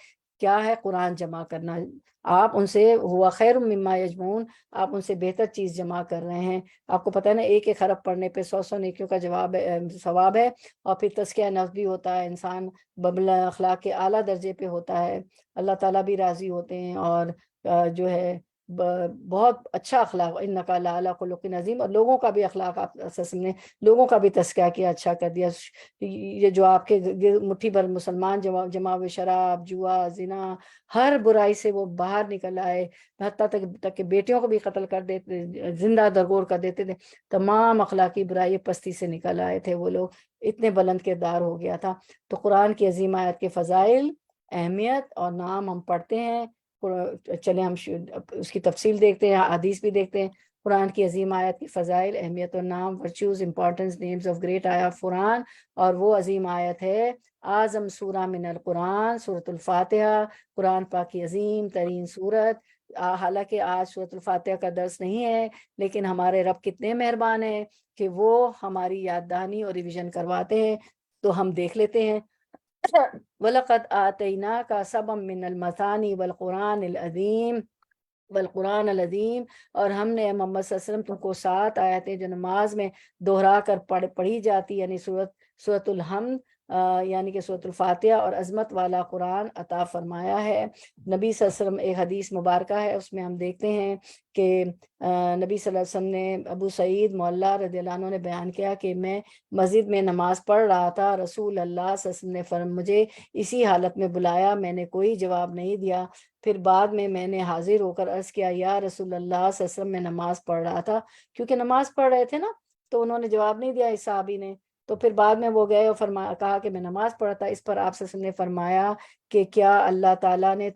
کیا ہے، قرآن جمع کرنا. آپ ان سے ہوا خیر مما یجمعون، آپ ان سے بہتر چیز جمع کر رہے ہیں. آپ کو پتہ ہے نا 1 حرف پڑھنے پہ 100 نیکیوں کا ثواب ہے. اور پھر تزکیہ نفس بھی ہوتا ہے، انسان ببلا اخلاق کے اعلیٰ درجے پہ ہوتا ہے، اللہ تعالیٰ بھی راضی ہوتے ہیں. اور جو ہے بہت اچھا اخلاق، انک لعلی خلق عظیم. اور لوگوں کا بھی اخلاق، آپ نے لوگوں کا بھی تزکیہ کیا، اچھا کر دیا. یہ جو آپ کے مٹھی بھر مسلمان جمع ہوئے، شراب، جوا، زنا، ہر برائی سے وہ باہر نکل آئے، حتیٰ تک کہ بیٹیوں کو بھی قتل کر دیتے، زندہ درگور کر دیتے تھے. تمام اخلاقی برائی پستی سے نکل آئے تھے وہ لوگ، اتنے بلند کردار ہو گیا تھا. تو قرآن کی عظیم آیت کے فضائل، اہمیت اور نام ہم پڑھتے ہیں. چلیں ہم اس کی تفصیل دیکھتے ہیں، حدیث بھی دیکھتے ہیں. قرآن کی عظیم آیت کی فضائل، اہمیت اور نام، virtues, importance, names of great آیا آف قرآن. اور وہ عظیم آیت ہے اعظم سورہ من القرآن، سورۃ الفاتحہ، قرآن پاک کی عظیم ترین سورت. حالانکہ آج سورۃ الفاتحہ کا درس نہیں ہے، لیکن ہمارے رب کتنے مہربان ہیں کہ وہ ہماری یاد دہانی اور ریویژن کرواتے ہیں. تو ہم دیکھ لیتے ہیں. وَلَقَدْ آتَيْنَاكَ سَبْعًا مِّنَ الْمَثَانِي وَالْقُرْآنِ الْعَظِيمِ. اور ہم نے محمد صلی اللہ علیہ وسلم تم کو 7 آیتیں جو نماز میں دہرا کر پڑھی جاتی، یعنی سورۃ الحمد، یعنی کہ سورۃ الفاتحہ اور عظمت والا قرآن عطا فرمایا ہے۔ نبی صلی اللہ علیہ وسلم، ایک حدیث مبارکہ ہے، اس میں ہم دیکھتے ہیں کہ نبی صلی اللہ علیہ وسلم نے، ابو سعید معلیٰ رضی اللہ عنہ نے بیان کیا کہ میں مسجد میں نماز پڑھ رہا تھا، رسول اللہ صلی اللہ علیہ وسلم نے مجھے اسی حالت میں بلایا، میں نے کوئی جواب نہیں دیا۔ پھر بعد میں نے حاضر ہو کر عرض کیا، یا رسول اللہ صلی اللہ علیہ وسلم، میں نماز پڑھ رہا تھا، کیونکہ نماز پڑھ رہے تھے نا، تو انہوں نے جواب نہیں دیا اس صحابی نے۔ تو پھر بعد میں وہ گئے اور کہا کہ میں نماز پڑھا تھا۔ اس پر آپ صلی اللہ علیہ وسلم نے فرمایا کہ کیا اللہ تعالیٰ نے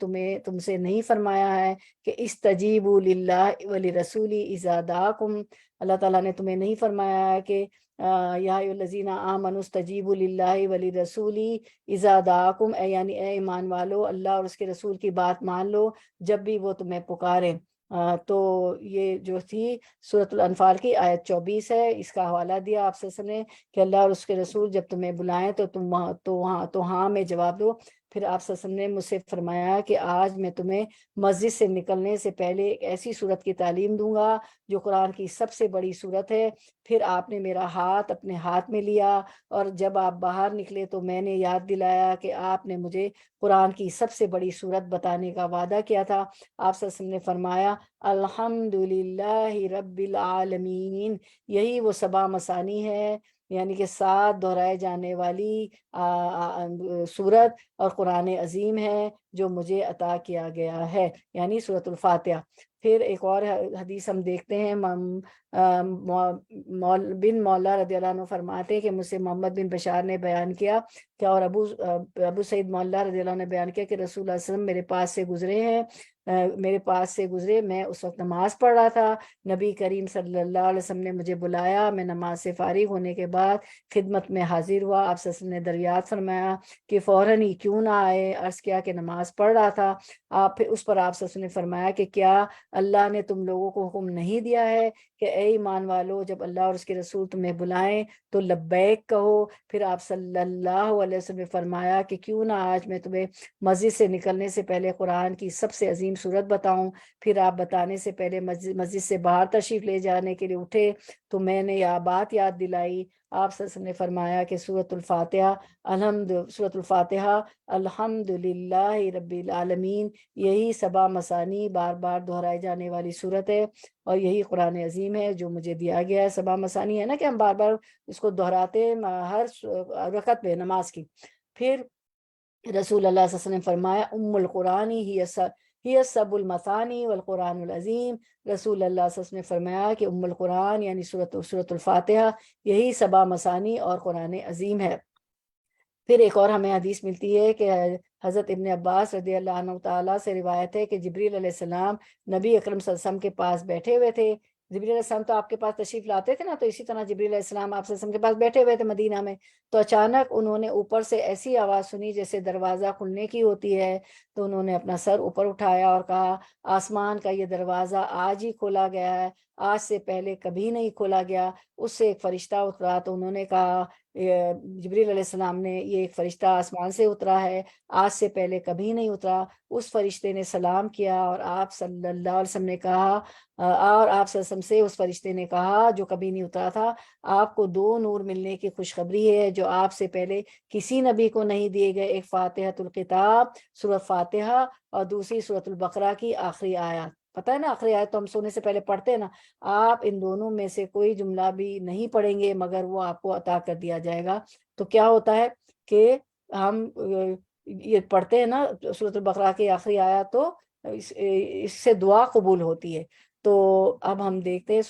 تم سے نہیں فرمایا ہے کہ استجیبوا للہ ولرسولہ اذا دعاکم؟ اللہ تعالیٰ نے تمہیں نہیں فرمایا ہے کہ یا ایھا الذین آمنوا استجیبوا للہ ولرسولہ اذا دعاکم، یعنی اے ایمان والو، اللہ اور اس کے رسول کی بات مان لو جب بھی وہ تمہیں پکارے۔ تو یہ جو تھی سورۃ الانفال کی آیت 24 ہے، اس کا حوالہ دیا آپ سے نے کہ اللہ اور اس کے رسول جب تمہیں بلائیں تو ہاں میں جواب دو۔ پھر آپ صلی اللہ علیہ وسلم نے مجھ سے فرمایا کہ آج میں تمہیں مسجد سے نکلنے سے پہلے ایک ایسی صورت کی تعلیم دوں گا جو قرآن کی سب سے بڑی صورت ہے۔ پھر آپ نے میرا ہاتھ اپنے ہاتھ میں لیا، اور جب آپ باہر نکلے تو میں نے یاد دلایا کہ آپ نے مجھے قرآن کی سب سے بڑی صورت بتانے کا وعدہ کیا تھا۔ آپ صلی اللہ علیہ وسلم نے فرمایا، الحمدللہ رب العالمین، یہی وہ سبا مثانی ہے، یعنی کہ 7 دہرائے جانے والی سورت اور قرآن عظیم ہے جو مجھے عطا کیا گیا ہے، یعنی سورۃ الفاتحہ۔ پھر ایک اور حدیث ہم دیکھتے ہیں، بن مولا رضی اللہ عنہ فرماتے ہیں کہ مجھ سے محمد بن بشار نے بیان کیا کہ، اور ابو سعید مولا رضی اللہ عنہ نے بیان کیا کہ رسول اللہ صلی اللہ علیہ وسلم میرے پاس سے گزرے، میں اس وقت نماز پڑھ رہا تھا، نبی کریم صلی اللہ علیہ وسلم نے مجھے بلایا، میں نماز سے فارغ ہونے کے بعد خدمت میں حاضر ہوا۔ آپ صلی اللہ علیہ وسلم نے دریافت فرمایا کہ فوراً ہی کیوں نہ آئے؟ عرض کیا کہ نماز پڑھ رہا تھا۔ پھر اس پر آپ صلی اللہ علیہ وسلم نے فرمایا کہ کیا اللہ نے تم لوگوں کو حکم نہیں دیا ہے کہ اے ایمان والو، جب اللہ اور اس کے رسول تمہیں بلائیں تو لبیک کہو؟ پھر آپ صلی اللہ علیہ وسلم نے فرمایا کہ کیوں نہ آج میں تمہیں مسجد سے نکلنے سے پہلے قرآن کی سب سے عظیم صورت بتاؤں؟ پھر آپ بتانے سے پہلے مسجد سے باہر تشریف لے جانے کے لیے اٹھے تو میں نے یہ بات یاد دلائی۔ آپ صلی اللہ علیہ وسلم نے فرمایا کہ سورۃ الفاتحہ الحمدللہ رب العالمین، یہی سبا مثانی، بار بار دہرائے جانے والی صورت ہے، اور یہی قرآن عظیم ہے جو مجھے دیا گیا ہے۔ سبا مثانی ہے نا کہ ہم بار بار اس کو دہراتے ہیں ہر رکعت میں نماز کی۔ پھر رسول اللہ صلی اللہ علیہ وسلم نے فرمایا، ام القرآن ہی سب المثانی والقرآن العظیم۔ رسول اللہ صلی اللہ علیہ وسلم نے فرمایا کہ ام القرآن یعنی سورۃ الفاتحہ یہی سبا مثانی اور قرآن عظیم ہے۔ پھر ایک اور ہمیں حدیث ملتی ہے کہ حضرت ابن عباس رضی اللہ عنہ تعالیٰ سے روایت ہے کہ جبریل علیہ السلام نبی اکرم صلی اللہ علیہ وسلم کے پاس بیٹھے ہوئے تھے۔ جبریل علیہ السلام تو آپ کے پاس تشریف لاتے تھے نا، تو اسی طرح جبریل علیہ السلام آپ صلی اللہ علیہ وسلم کے پاس بیٹھے ہوئے تھے مدینہ میں۔ تو اچانک انہوں نے اوپر سے ایسی آواز سنی جیسے دروازہ کھلنے کی ہوتی ہے، تو انہوں نے اپنا سر اوپر اٹھایا اور کہا، آسمان کا یہ دروازہ آج ہی کھولا گیا ہے، آج سے پہلے کبھی نہیں کھولا گیا۔ اس سے ایک فرشتہ اترا، تو انہوں نے کہا، جبریل علیہ السلام نے، یہ ایک فرشتہ آسمان سے اترا ہے، آج سے پہلے کبھی نہیں اترا۔ اس فرشتے نے سلام کیا، اور آپ صلی اللہ علیہ وسلم نے کہا، اور آپ صلی اللہ علیہ وسلم سے اس فرشتے نے کہا جو کبھی نہیں اترا تھا، آپ کو 2 نور ملنے کی خوشخبری ہے جو آپ سے پہلے کسی نبی کو نہیں دیے گئے، ایک فاتحۃ الکتاب سورۃ فاتحہ، اور دوسری سورۃ البقرہ کی آخری آیات۔ پتہ ہے نا، آخری آیت تو ہم سونے سے پہلے پڑھتے ہیں نا، آپ ان دونوں میں سے کوئی جملہ بھی نہیں پڑھیں گے مگر وہ آپ کو عطا کر دیا جائے گا۔ تو کیا ہوتا ہے کہ ہم یہ پڑھتے ہیں نا سورۃ البقرہ کی آخری آیات، تو اس سے دعا قبول ہوتی ہے۔ تو اب ہم دیکھتے ہیں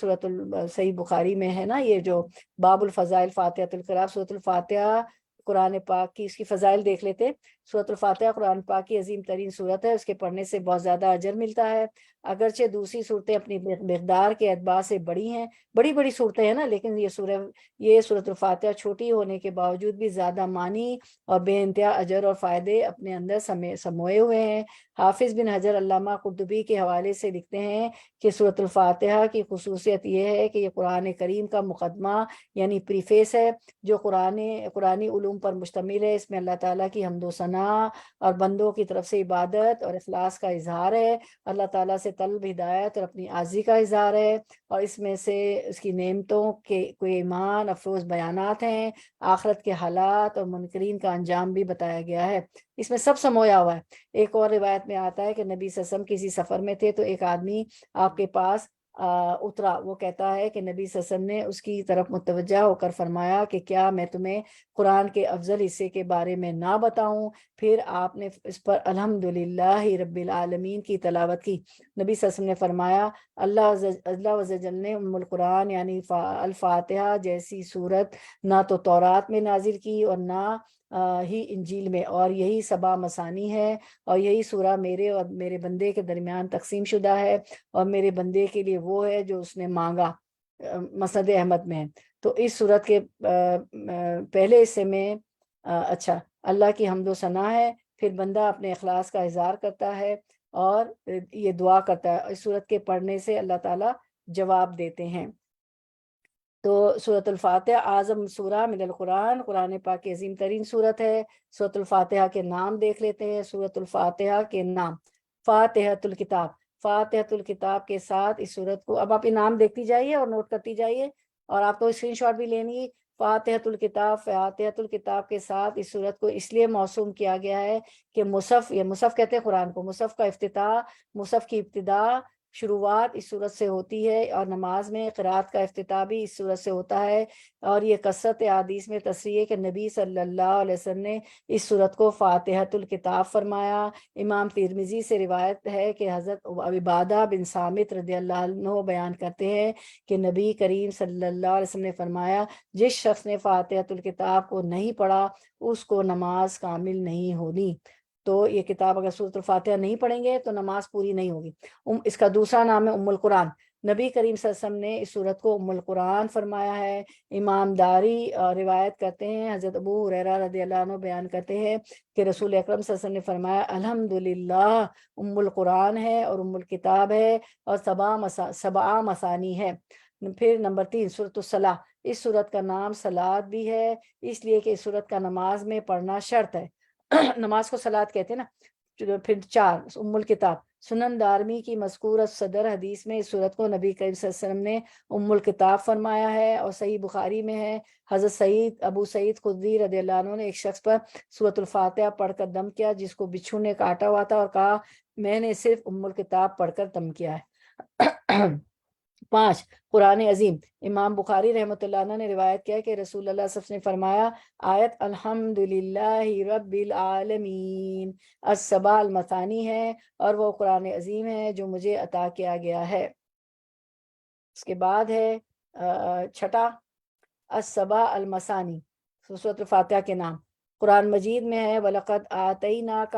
صحیح بخاری میں ہے نا، یہ جو باب الفضائل فاتحۃ الکتاب، سورۃ الفاتحہ قرآن پاک کی اس کی فضائل دیکھ لیتے۔ سورۃ الفاتحہ قرآن پاک کی عظیم ترین سورت ہے، اس کے پڑھنے سے بہت زیادہ اجر ملتا ہے۔ اگرچہ دوسری صورتیں اپنی مقدار کے اعتبار سے بڑی ہیں، بڑی صورتیں ہیں نا، لیکن یہ سورۃ الفاتحہ چھوٹی ہونے کے باوجود بھی زیادہ معنی اور بے انتہا اجر اور فائدے اپنے اندر سموئے ہوئے ہیں۔ حافظ بن حجر علامہ قرطبی کے حوالے سے لکھتے ہیں کہ سورۃ الفاتحہ کی خصوصیت یہ ہے کہ یہ قرآن کریم کا مقدمہ یعنی پریفیس ہے، جو قرآنی علوم علوم پر مشتمل ہے۔ اس میں اللہ تعالیٰ کی حمد و ثنا اور بندوں کی طرف سے عبادت اور اخلاص کا اظہار ہے، اللہ تعالیٰ سے طلب ہدایت اور اپنی عاجزی کا اظہار ہے، اور اس میں سے اس کی نعمتوں کے کوئی ایمان افروز بیانات ہیں، آخرت کے حالات اور منکرین کا انجام بھی بتایا گیا ہے۔ اس میں سب سمویا ہوا ہے۔ ایک اور روایت میں آتا ہے کہ نبی صلی اللہ علیہ وسلم کسی سفر میں تھے تو ایک آدمی آپ کے پاس اترا، وہ کہتا ہے کہ نبی صلی اللہ علیہ وسلم نے اس کی طرف متوجہ ہو کر فرمایا کہ کیا میں تمہیں قرآن کے افضل حصے کے بارے میں نہ بتاؤں؟ پھر آپ نے اس پر الحمدللہ رب العالمین کی تلاوت کی۔ نبی صلی اللہ علیہ وسلم نے فرمایا اللہ عز و جل نے ام القرآن یعنی الفاتحہ جیسی صورت نہ تو تورات میں نازل کی اور نہ ہی انجیل میں، اور یہی 7 مثانی ہے، اور یہی سورہ میرے اور میرے بندے کے درمیان تقسیم شدہ ہے، اور میرے بندے کے لیے وہ ہے جو اس نے مانگا، مسند احمد میں ہے۔ تو اس صورت کے پہلے حصے میں اچھا اللہ کی حمد و ثنا ہے، پھر بندہ اپنے اخلاص کا اظہار کرتا ہے اور یہ دعا کرتا ہے، اس صورت کے پڑھنے سے اللہ تعالیٰ جواب دیتے ہیں۔ تو سورۃ الفاتحہ اعظم سورہ من القرآن، قرآن پاک کی عظیم ترین سورت ہے۔ سورۃ الفاتحہ کے نام دیکھ لیتے ہیں۔ سورۃ الفاتحہ کے نام: فاتحۃ الکتاب، فاتحۃ الکتاب کے ساتھ اس سورت کو، اب آپ انعام دیکھتی جائیے اور نوٹ کرتی جائیے، اور آپ کو اسکرین شاٹ بھی لینی ہے۔ فاتحۃ الکتاب، فاتحۃ الکتاب کے ساتھ اس سورت کو اس لیے موسوم کیا گیا ہے کہ مصحف، یہ مصحف کہتے ہیں قرآن کو، مصحف کا افتتاح، مصحف کی ابتدا، شروعات اس صورت سے ہوتی ہے، اور نماز میں قرات کا افتتاح بھی اس صورت سے ہوتا ہے، اور یہ کثرت حدیث میں تصریح ہے کہ نبی صلی اللہ علیہ وسلم نے اس صورت کو فاتحۃ الکتاب فرمایا۔ امام ترمذی سے روایت ہے کہ حضرت عبادہ بن صامت رضی اللہ عنہ بیان کرتے ہیں کہ نبی کریم صلی اللہ علیہ وسلم نے فرمایا، جس شخص نے فاتحۃ الکتاب کو نہیں پڑھا اس کو نماز کامل نہیں ہونی۔ تو یہ کتاب اگر سورۃ الفاتحہ نہیں پڑھیں گے تو نماز پوری نہیں ہوگی۔ اس کا دوسرا نام ہے ام القرآن۔ نبی کریم صلی اللہ علیہ وسلم نے اس سورت کو ام القرآن فرمایا ہے۔ امام داری روایت کرتے ہیں، حضرت ابو ہریرہ رضی اللہ عنہ بیان کرتے ہیں کہ رسول اکرم صلی اللہ علیہ وسلم نے فرمایا، الحمدللہ ام القرآن ہے اور ام الکتاب ہے اور 7 مثانی ہے۔ پھر نمبر 3 سورۃ الصلاۃ، اس سورت کا نام صلاۃ بھی ہے اس لیے کہ اس سورت کا نماز میں پڑھنا شرط ہے، نماز کو صلاۃ کہتے ہیں نا۔ پھر 4 ام الکتاب، سنن دارمی کی مذکور صدر حدیث میں اس صورت کو نبی کریم صلی اللہ علیہ وسلم نے ام الکتاب فرمایا ہے، اور صحیح بخاری میں ہے، حضرت ابو سعید خدری رضی اللہ عنہ نے ایک شخص پر سورۃ الفاتحہ پڑھ کر دم کیا جس کو بچھو نے کاٹا ہوا تھا، اور کہا میں نے صرف ام الکتاب پڑھ کر دم کیا ہے۔ 5 قرآن عظیم، امام بخاری رحمۃ اللہ عنہ نے روایت کیا کہ رسول اللہ صلی اللہ علیہ وسلم نے فرمایا، آیت الحمدللہ رب العالمین ال7 المثانی ہے، اور وہ قرآن عظیم ہے جو مجھے عطا کیا گیا ہے۔ اس کے بعد ہے 6 ال7 المثانی، سورۃ الفاتحہ کے نام قرآن مجید میں ہے، وَلَقَدْ آتَيْنَاكَ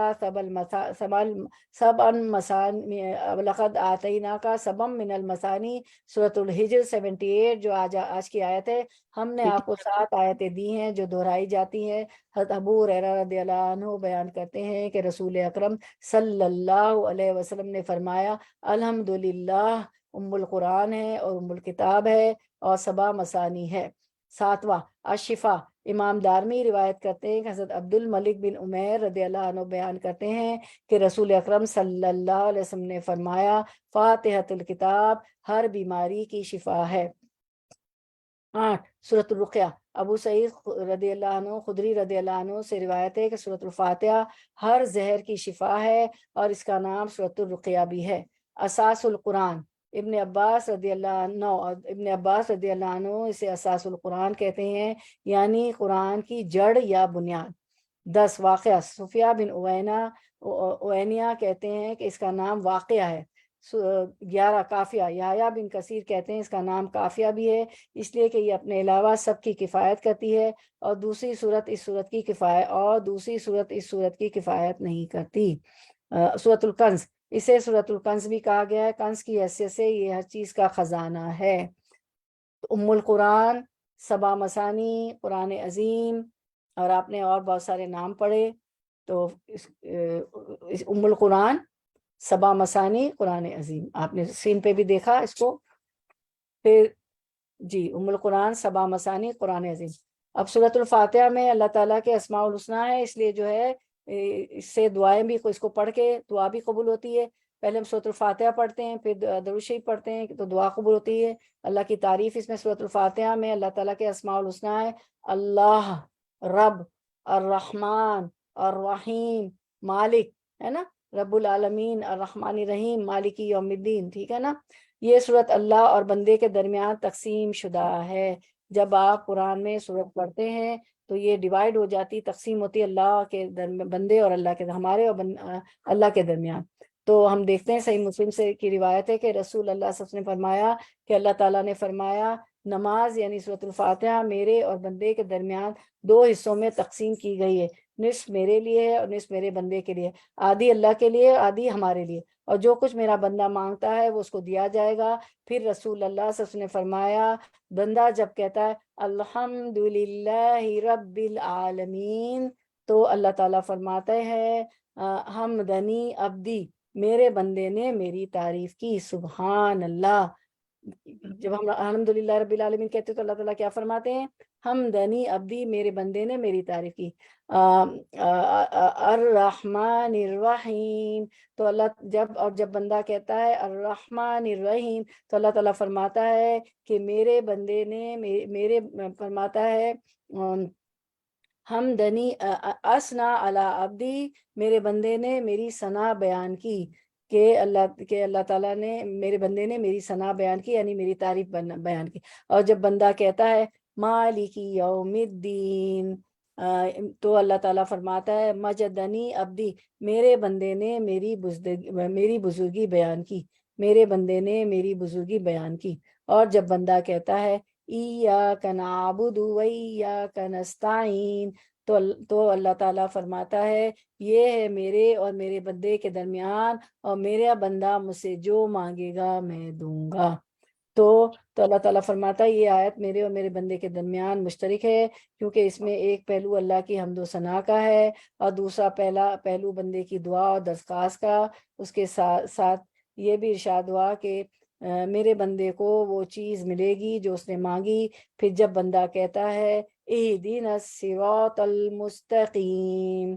سَبْعًا مِنَ الْمَثَانِي، سورۃ الحجر 78 جو آج کی آیت ہے، ہم نے آپ کو 7 آیتیں دی ہیں جو دہرائی جاتی ہیں۔ حضرت ابو ہریرہ رضی اللہ عنہ بیان کرتے ہیں کہ رسول اکرم صلی اللہ علیہ وسلم نے فرمایا، الحمدللہ ام القرآن ہے اور ام الکتاب ہے اور 7 مثانی ہے۔ 7واں الشفا، امام دارمی روایت کرتے ہیں کہ حضرت عبد الملک بن عمیر رضی اللہ عنہ بیان کرتے ہیں کہ رسول اکرم صلی اللہ علیہ وسلم نے فرمایا، فاتحۃ الکتاب ہر بیماری کی شفا ہے۔ 8 سورۃ الرقیہ، ابو سعید رضی اللہ عنہ خدری رضی اللہ عنہ سے روایت ہے کہ سورۃ الفاتحہ ہر زہر کی شفا ہے، اور اس کا نام سورۃ الرقیہ بھی ہے۔ اساس القرآن، ابن عباس رضی اللہ عنہ اسے اساس القرآن کہتے ہیں، یعنی قرآن کی جڑ یا بنیاد۔ 10 واقعہ، سفیہ بن اوینہ کہتے ہیں کہ اس کا نام واقعہ ہے۔ 11 کافیہ، یحییٰ بن کثیر کہتے ہیں اس کا نام کافیہ بھی ہے، اس لیے کہ یہ اپنے علاوہ سب کی کفایت کرتی ہے، اور دوسری صورت اس صورت کی کفایت نہیں کرتی۔ سورۃ الکنز، اسے سورۃ الکنز بھی کہا گیا ہے، کنز کی حیثیت سے یہ ہر چیز کا خزانہ ہے۔ ام القرآن، 7 مثانی، قرآن عظیم، اور آپ نے اور بہت سارے نام پڑھے، تو ام القرآن، 7 مثانی، قرآن عظیم، آپ نے اسکرین پہ بھی دیکھا اس کو۔ پھر جی ام القرآن، 7 مثانی، قرآن عظیم۔ اب سورۃ الفاتحہ میں اللہ تعالیٰ کے اسماء الحسنیٰ ہے، اس لیے جو ہے اس سے دعائیں بھی، اس کو پڑھ کے دعا بھی قبول ہوتی ہے۔ پہلے ہم سورۃ الفاتحہ پڑھتے ہیں، پھر درود شریف پڑھتے ہیں تو دعا قبول ہوتی ہے۔ اللہ کی تعریف اس میں سورۃ الفاتحہ میں اللہ تعالیٰ کے اسماء الحسنیٰ ہے، اللہ، رب، الرحمن، الرحیم، مالک، ہے نا، رب العالمین، الرحمن الرحیم، مالک یوم الدین، ٹھیک ہے نا۔ یہ صورت اللہ اور بندے کے درمیان تقسیم شدہ ہے۔ جب آپ قرآن میں صورت پڑھتے ہیں تو یہ ڈیوائیڈ ہو جاتی، تقسیم ہوتی اللہ کے بندے اور اللہ کے، ہمارے اور اللہ کے درمیان۔ تو ہم دیکھتے ہیں صحیح مسلم سے کی روایت ہے کہ رسول اللہ صلی اللہ علیہ وسلم نے فرمایا کہ اللہ تعالیٰ نے فرمایا نماز یعنی سورۃ الفاتحہ میرے اور بندے کے درمیان 2 حصوں میں تقسیم کی گئی ہے، نصف میرے لیے ہے اور نصف میرے بندے کے لیے، آدھی اللہ کے لیے، آدھی ہمارے لیے، اور جو کچھ میرا بندہ مانگتا ہے وہ اس کو دیا جائے گا۔ پھر رسول اللہ صلی اللہ علیہ وسلم نے فرمایا بندہ جب کہتا ہے الحمدللہ رب العالمین تو اللہ تعالیٰ فرماتے ہیں حمدنی عبدی، میرے بندے نے میری تعریف کی، سبحان اللہ۔ جب ہم الحمدللہ رب العالمین کہتے ہیں تو اللہ تعالیٰ کیا فرماتے ہیں؟ حمدنی عبدی، میرے بندے نے میری تعریف کی۔ الرحمن الرحیم تو اللہ جب بندہ کہتا ہے الرحمن الرحیم تو اللہ تعالیٰ فرماتا ہے کہ میرے بندے نے میرے فرماتا ہے حمدنی اسنا علی عبدی، میرے بندے نے میری ثنا بیان کی، کہ اللہ تعالیٰ نے میرے بندے نے میری ثنا بیان کی، یعنی میری تعریف بیان کی۔ اور جب بندہ کہتا ہے مالک یوم الدین تو اللہ تعالیٰ فرماتا ہے مجدنی عبدی، میرے بندے نے میری بزرگی بیان کی، میرے بندے نے میری بزرگی بیان کی۔ اور جب بندہ کہتا ہے ایاک نعبد و ایاک نستعین تو اللہ تعالیٰ فرماتا ہے یہ ہے میرے اور میرے بندے کے درمیان، اور میرا بندہ مجھ سے جو مانگے گا میں دوں گا۔ تو اللہ تعالیٰ فرماتا ہے یہ آیت میرے اور میرے بندے کے درمیان مشترک ہے، کیونکہ اس میں ایک پہلو اللہ کی حمد و ثنا کا ہے اور دوسرا پہلو بندے کی دعا اور درخواست کا۔ اس کے ساتھ یہ بھی ارشاد ہوا کہ میرے بندے کو وہ چیز ملے گی جو اس نے مانگی۔ پھر جب بندہ کہتا ہے اہدنا الصراط المستقیم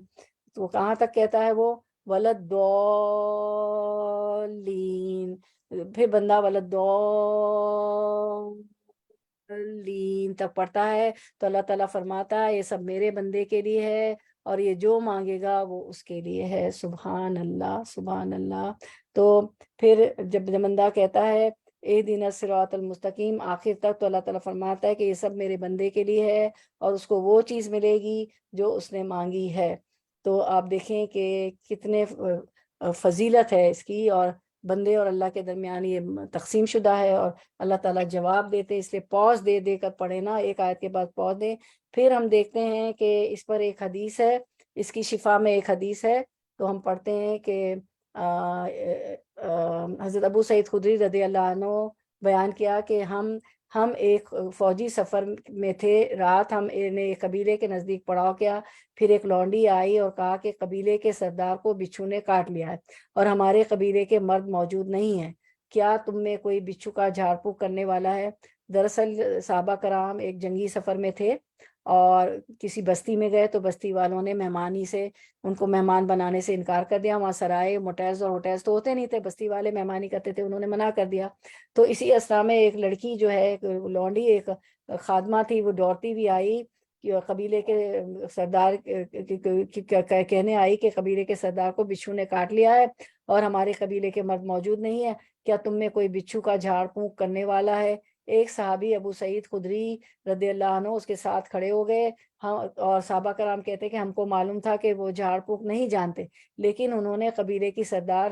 تو کہاں تک کہتا ہے وہ؟ ولداللین، پھر بندہ ولداللین تک پڑھتا ہے تو اللہ تعالیٰ فرماتا ہے یہ سب میرے بندے کے لیے ہے اور یہ جو مانگے گا وہ اس کے لیے ہے، سبحان اللہ، سبحان اللہ۔ تو پھر جب بندہ کہتا ہے اہدنا الصراط المستقیم آخر تک تو اللہ تعالیٰ فرماتا ہے کہ یہ سب میرے بندے کے لیے ہے اور اس کو وہ چیز ملے گی جو اس نے مانگی ہے۔ تو آپ دیکھیں کہ کتنے فضیلت ہے اس کی، اور بندے اور اللہ کے درمیان یہ تقسیم شدہ ہے، اور اللہ تعالیٰ جواب دیتے، اس لیے پوز دے کر پڑھے نا، ایک آیت کے بعد پوز دیں۔ پھر ہم دیکھتے ہیں کہ اس پر ایک حدیث ہے، اس کی شفا میں ایک حدیث ہے، تو ہم پڑھتے ہیں کہ حضرت ابو سعید خدری رضی اللہ عنہ بیان کیا کہ ہم ایک فوجی سفر میں تھے، رات ہم نے ایک قبیلے کے نزدیک پڑاؤ کیا، پھر ایک لونڈی آئی اور کہا کہ قبیلے کے سردار کو بچھو نے کاٹ لیا ہے اور ہمارے قبیلے کے مرد موجود نہیں ہیں، کیا تم میں کوئی بچھو کا جھاڑ پھونک کرنے والا ہے؟ دراصل صحابہ کرام ایک جنگی سفر میں تھے اور کسی بستی میں گئے تو بستی والوں نے مہمانی سے ان کو مہمان بنانے سے انکار کر دیا۔ وہاں سرائے موٹیلز اور ہوٹلز تو ہوتے نہیں تھے، بستی والے مہمانی کرتے تھے، انہوں نے منع کر دیا۔ تو اسی اسرا میں ایک لڑکی جو ہے لونڈی، ایک خادمہ تھی، وہ دوڑتی بھی آئی قبیلے کے سردار کہنے آئی کہ قبیلے کے سردار کو بچھو نے کاٹ لیا ہے اور ہمارے قبیلے کے مرد موجود نہیں ہے، کیا تم میں کوئی بچھو کا جھاڑ پھونک کرنے والا ہے؟ ایک صحابی ابو سعید خدری رضی اللہ عنہ اس کے ساتھ کھڑے ہو گئے، اور صحابہ کرام کہتے کہ ہم کو معلوم تھا کہ وہ جھاڑ پھونک نہیں جانتے، لیکن انہوں نے قبیلے کے سردار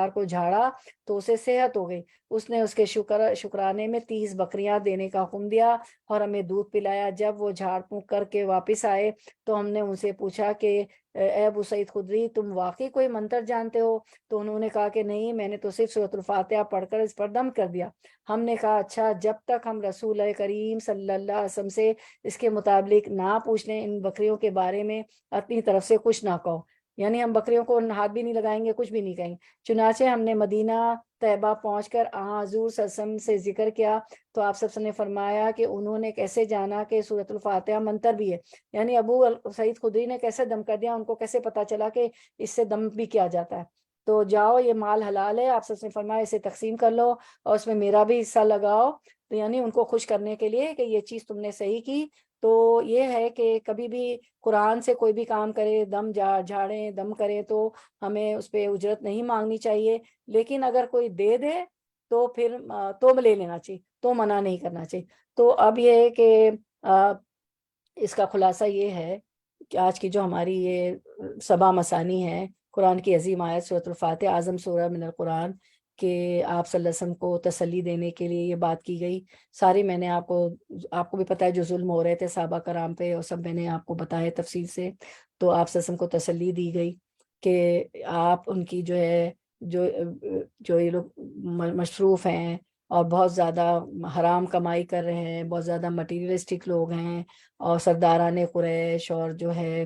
کو جھاڑا تو اسے صحت ہو گئی، اس نے اس کے شکرانے میں 30 بکریاں دینے کا حکم دیا اور ہمیں دودھ پلایا۔ جب وہ جھاڑ پھونک کر کے واپس آئے تو ہم نے ان سے پوچھا کہ اے ابو سعید خدری تم واقعی کوئی منتر جانتے ہو؟ تو انہوں نے کہا کہ نہیں، میں نے تو صرف سورۃ الفاتحہ پڑھ کر اس پر دم کر دیا۔ ہم نے کہا اچھا، جب تک ہم رسول کریم صلی اللہ علیہ وسلم سے اس کے مطابق نہ پوچھ لیں ان بکریوں کے بارے میں اپنی طرف سے کچھ نہ کہو، یعنی ہم بکریوں کو ہاتھ بھی نہیں لگائیں گے، کچھ بھی نہیں کہیں گے۔ چنانچہ ہم نے مدینہ طیبہ پہنچ کر حضور صلی اللہ علیہ وسلم سے ذکر کیا تو آپ سب نے فرمایا کہ انہوں نے کیسے جانا کہ سورۃ الفاتحہ منتر بھی ہے، یعنی ابو سعید خدری نے کیسے دم کر دیا، ان کو کیسے پتا چلا کہ اس سے دم بھی کیا جاتا ہے. تو جاؤ یہ مال حلال ہے، آپ سب نے فرمایا اسے تقسیم کر لو اور اس میں میرا بھی حصہ لگاؤ. تو یعنی ان کو خوش کرنے کے لیے کہ یہ چیز تم نے صحیح کی. تو یہ ہے کہ کبھی بھی قرآن سے کوئی بھی کام کرے، دم جھاڑیں، دم کرے، تو ہمیں اس پہ اجرت نہیں مانگنی چاہیے. لیکن اگر کوئی دے دے تو پھر تو لے لینا چاہیے، تو منع نہیں کرنا چاہیے. تو اب یہ ہے کہ اس کا خلاصہ یہ ہے کہ آج کی جو ہماری یہ سبا مسانی ہے قرآن کی عظیم آیت سورۃ الفاتحہ، اعظم سورہ من القرآن، کہ آپ صلی اللہ علیہ وسلم کو تسلی دینے کے لیے یہ بات کی گئی. ساری میں نے آپ کو بھی پتہ ہے جو ظلم ہو رہے تھے صحابہ کرام پہ، اور سب میں نے آپ کو بتایا تفصیل سے. تو آپ صلی اللہ علیہ وسلم کو تسلی دی گئی کہ آپ ان کی جو ہے جو یہ لوگ مصروف ہیں اور بہت زیادہ حرام کمائی کر رہے ہیں، بہت زیادہ مٹیریلسٹک لوگ ہیں، اور سرداران قریش اور جو ہے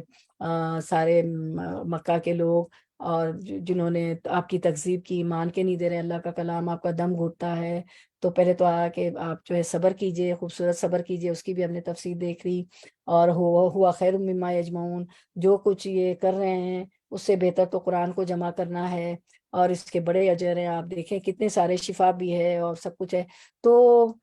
سارے مکہ کے لوگ، اور جنہوں نے آپ کی تکذیب کی، مان کے نہیں دے رہے اللہ کا کلام، آپ کا دم گھٹتا ہے. تو پہلے تو کہ آپ جو ہے صبر کیجئے، خوبصورت صبر کیجئے، اس کی بھی ہم نے تفصیل دیکھ لی. اور ہوا خیر مما یجمعون، جو کچھ یہ کر رہے ہیں اس سے بہتر تو قرآن کو جمع کرنا ہے، اور اس کے بڑے اجر ہیں. آپ دیکھیں کتنے سارے شفا بھی ہے اور سب کچھ ہے. تو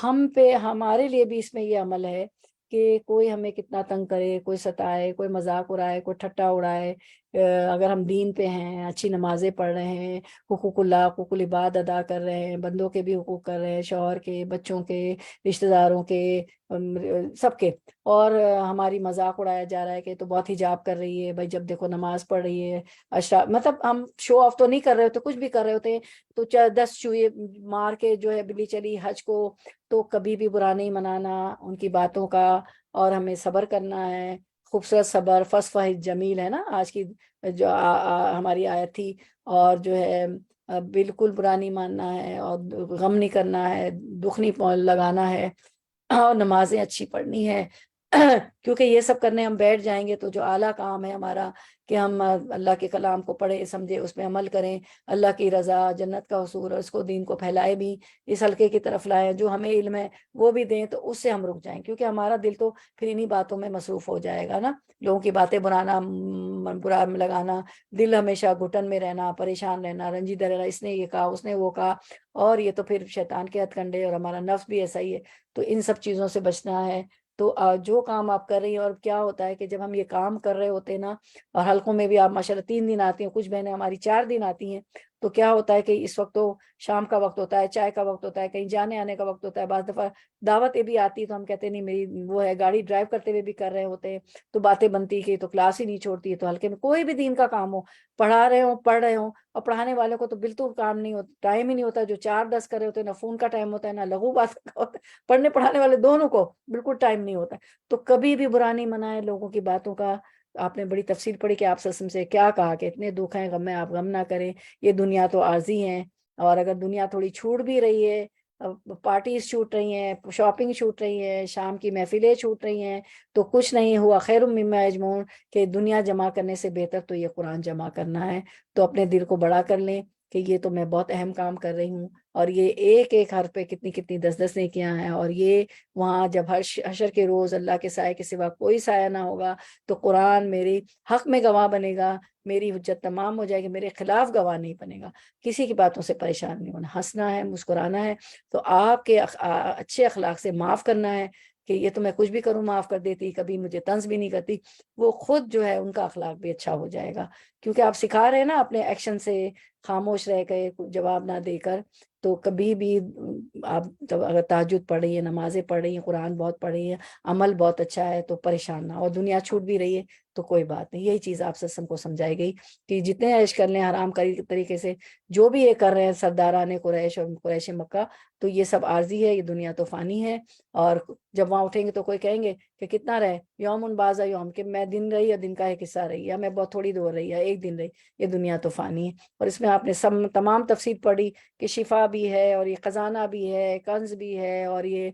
ہم پہ، ہمارے لیے بھی اس میں یہ عمل ہے کہ کوئی ہمیں کتنا تنگ کرے، کوئی ستائے، کوئی مذاق اڑائے، کوئی ٹھٹا اڑائے، اگر ہم دین پہ ہیں، اچھی نمازیں پڑھ رہے ہیں، حقوق اللہ، حقوق العباد ادا کر رہے ہیں، بندوں کے بھی حقوق کر رہے ہیں، شوہر کے، بچوں کے، رشتہ داروں کے، سب کے، اور ہماری مذاق اڑایا جا رہا ہے کہ تو بہت حجاب کر رہی ہے، بھائی جب دیکھو نماز پڑھ رہی ہے، مطلب ہم شو آف تو نہیں کر رہے ہوتے، کچھ بھی کر رہے ہوتے ہیں، تو 10 چوہے مار کے جو ہے بلی چلی حج کو. تو کبھی بھی برا نہیں منانا ان کی باتوں کا، اور ہمیں صبر کرنا ہے. خوبصورت صبر، فصفح جمیل ہے نا آج کی جو ہماری آیت تھی. اور جو ہے بالکل برا نہیں ماننا ہے، اور غم نہیں کرنا ہے، دکھ نہیں لگانا ہے، اور نمازیں اچھی پڑھنی ہے. کیونکہ یہ سب کرنے ہم بیٹھ جائیں گے تو جو اعلیٰ کام ہے ہمارا کہ ہم اللہ کے کلام کو پڑھے سمجھے، اس میں عمل کریں، اللہ کی رضا، جنت کا حصول، اور اس کو دین کو پھیلائے بھی، اس حلقے کی طرف لائیں، جو ہمیں علم ہے وہ بھی دیں، تو اس سے ہم رک جائیں. کیونکہ ہمارا دل تو پھر انہی باتوں میں مصروف ہو جائے گا نا، لوگوں کی باتیں بنانا، برا لگانا، دل ہمیشہ گھٹن میں رہنا، پریشان رہنا، رنجیدہ رہنا، اس نے یہ کہا، اس نے وہ کہا، اور یہ تو پھر شیطان کے ہتھ کنڈے، اور ہمارا نفس بھی ایسا ہی ہے. تو ان سب چیزوں سے بچنا ہے. تو جو کام آپ کر رہی ہیں، اور کیا ہوتا ہے کہ جب ہم یہ کام کر رہے ہوتے ہیں نا، اور حلقوں میں بھی آپ ماشاءاللہ 3 دن آتی ہیں، کچھ بہنیں ہماری 4 دن آتی ہیں، تو کیا ہوتا ہے کہ اس وقت تو شام کا وقت ہوتا ہے، چائے کا وقت ہوتا ہے، کہیں جانے آنے کا وقت ہوتا ہے، بعض دفعہ دعوتیں بھی آتی تو ہم کہتے نہیں، میری وہ ہے، گاڑی ڈرائیو کرتے ہوئے بھی کر رہے ہوتے ہیں، تو باتیں بنتی کہ تو کلاس ہی نہیں چھوڑتی ہے. تو ہلکے میں کوئی بھی دین کا کام ہو، پڑھا رہے ہوں، پڑھ رہے ہوں، اور پڑھانے والوں کو تو بالکل کام نہیں ہوتا، ٹائم ہی نہیں ہوتا. جو 4-10 کر رہے ہوتے ہیں، نہ فون کا ٹائم ہوتا ہے، نہ لغو بات کا ہوتا ہے، پڑھنے پڑھانے والے دونوں کو بالکل ٹائم نہیں ہوتا. تو کبھی بھی برا نہیں منائے لوگوں کی باتوں کا. آپ نے بڑی تفصیل پڑھی کہ آپ سسم سے کیا کہا کہ اتنے دکھ ہیں، غم میں آپ غم نہ کریں، یہ دنیا تو عارضی ہیں، اور اگر دنیا تھوڑی چھوٹ بھی رہی ہے، پارٹیز چھوٹ رہی ہیں، شاپنگ چھوٹ رہی ہے، شام کی محفلیں چھوٹ رہی ہیں، تو کچھ نہیں ہوا خیر مما یجمعون، کہ دنیا جمع کرنے سے بہتر تو یہ قرآن جمع کرنا ہے. تو اپنے دل کو بڑا کر لیں کہ یہ تو میں بہت اہم کام کر رہی ہوں، اور یہ ایک ایک حرف پہ کتنی کتنی 10 نیکیاں ہیں. اور یہ وہاں جب حشر کے روز اللہ کے سائے کے سوا کوئی سایہ نہ ہوگا، تو قرآن میری حق میں گواہ بنے گا، میری حجت تمام ہو جائے گی، میرے خلاف گواہ نہیں بنے گا. کسی کی باتوں سے پریشان نہیں ہونا، ہنسنا ہے، مسکرانا ہے. تو آپ کے اچھے اخلاق سے معاف کرنا ہے کہ یہ تو میں کچھ بھی کروں معاف کر دیتی، کبھی مجھے طنز بھی نہیں کرتی. وہ خود جو ہے ان کا اخلاق بھی اچھا ہو جائے گا، کیونکہ آپ سکھا رہے ہیں نا اپنے ایکشن سے، خاموش رہ کے جواب نہ دے کر. تو کبھی بھی آپ اگر تہجد پڑھ رہی ہیں، نمازیں پڑھ رہی ہیں، قرآن بہت پڑھ رہی ہیں، عمل بہت اچھا ہے، تو پریشان نہ. اور دنیا چھوٹ بھی رہی ہے تو کوئی بات نہیں. یہی چیز آپ سب کو سمجھائی گئی کہ جتنے عیش کر لیں حرام طریقے سے، جو بھی یہ کر رہے ہیں سرداران قریش اور قریش مکہ، تو یہ سب عارضی ہے، یہ دنیا تو فانی ہے. اور جب وہاں اٹھیں گے تو کوئی کہیں گے کہ کتنا رہے، یوم بعض یوم، کہ میں دن رہی یا دن کا ایک حصہ رہی، یا میں بہت تھوڑی دور رہی یا ایک دن رہی. یہ دنیا تو فانی ہے. اور اس میں آپ نے تمام تفصیل پڑھی کہ شفا بھی ہے، اور یہ خزانہ بھی ہے، کنز بھی ہے، اور یہ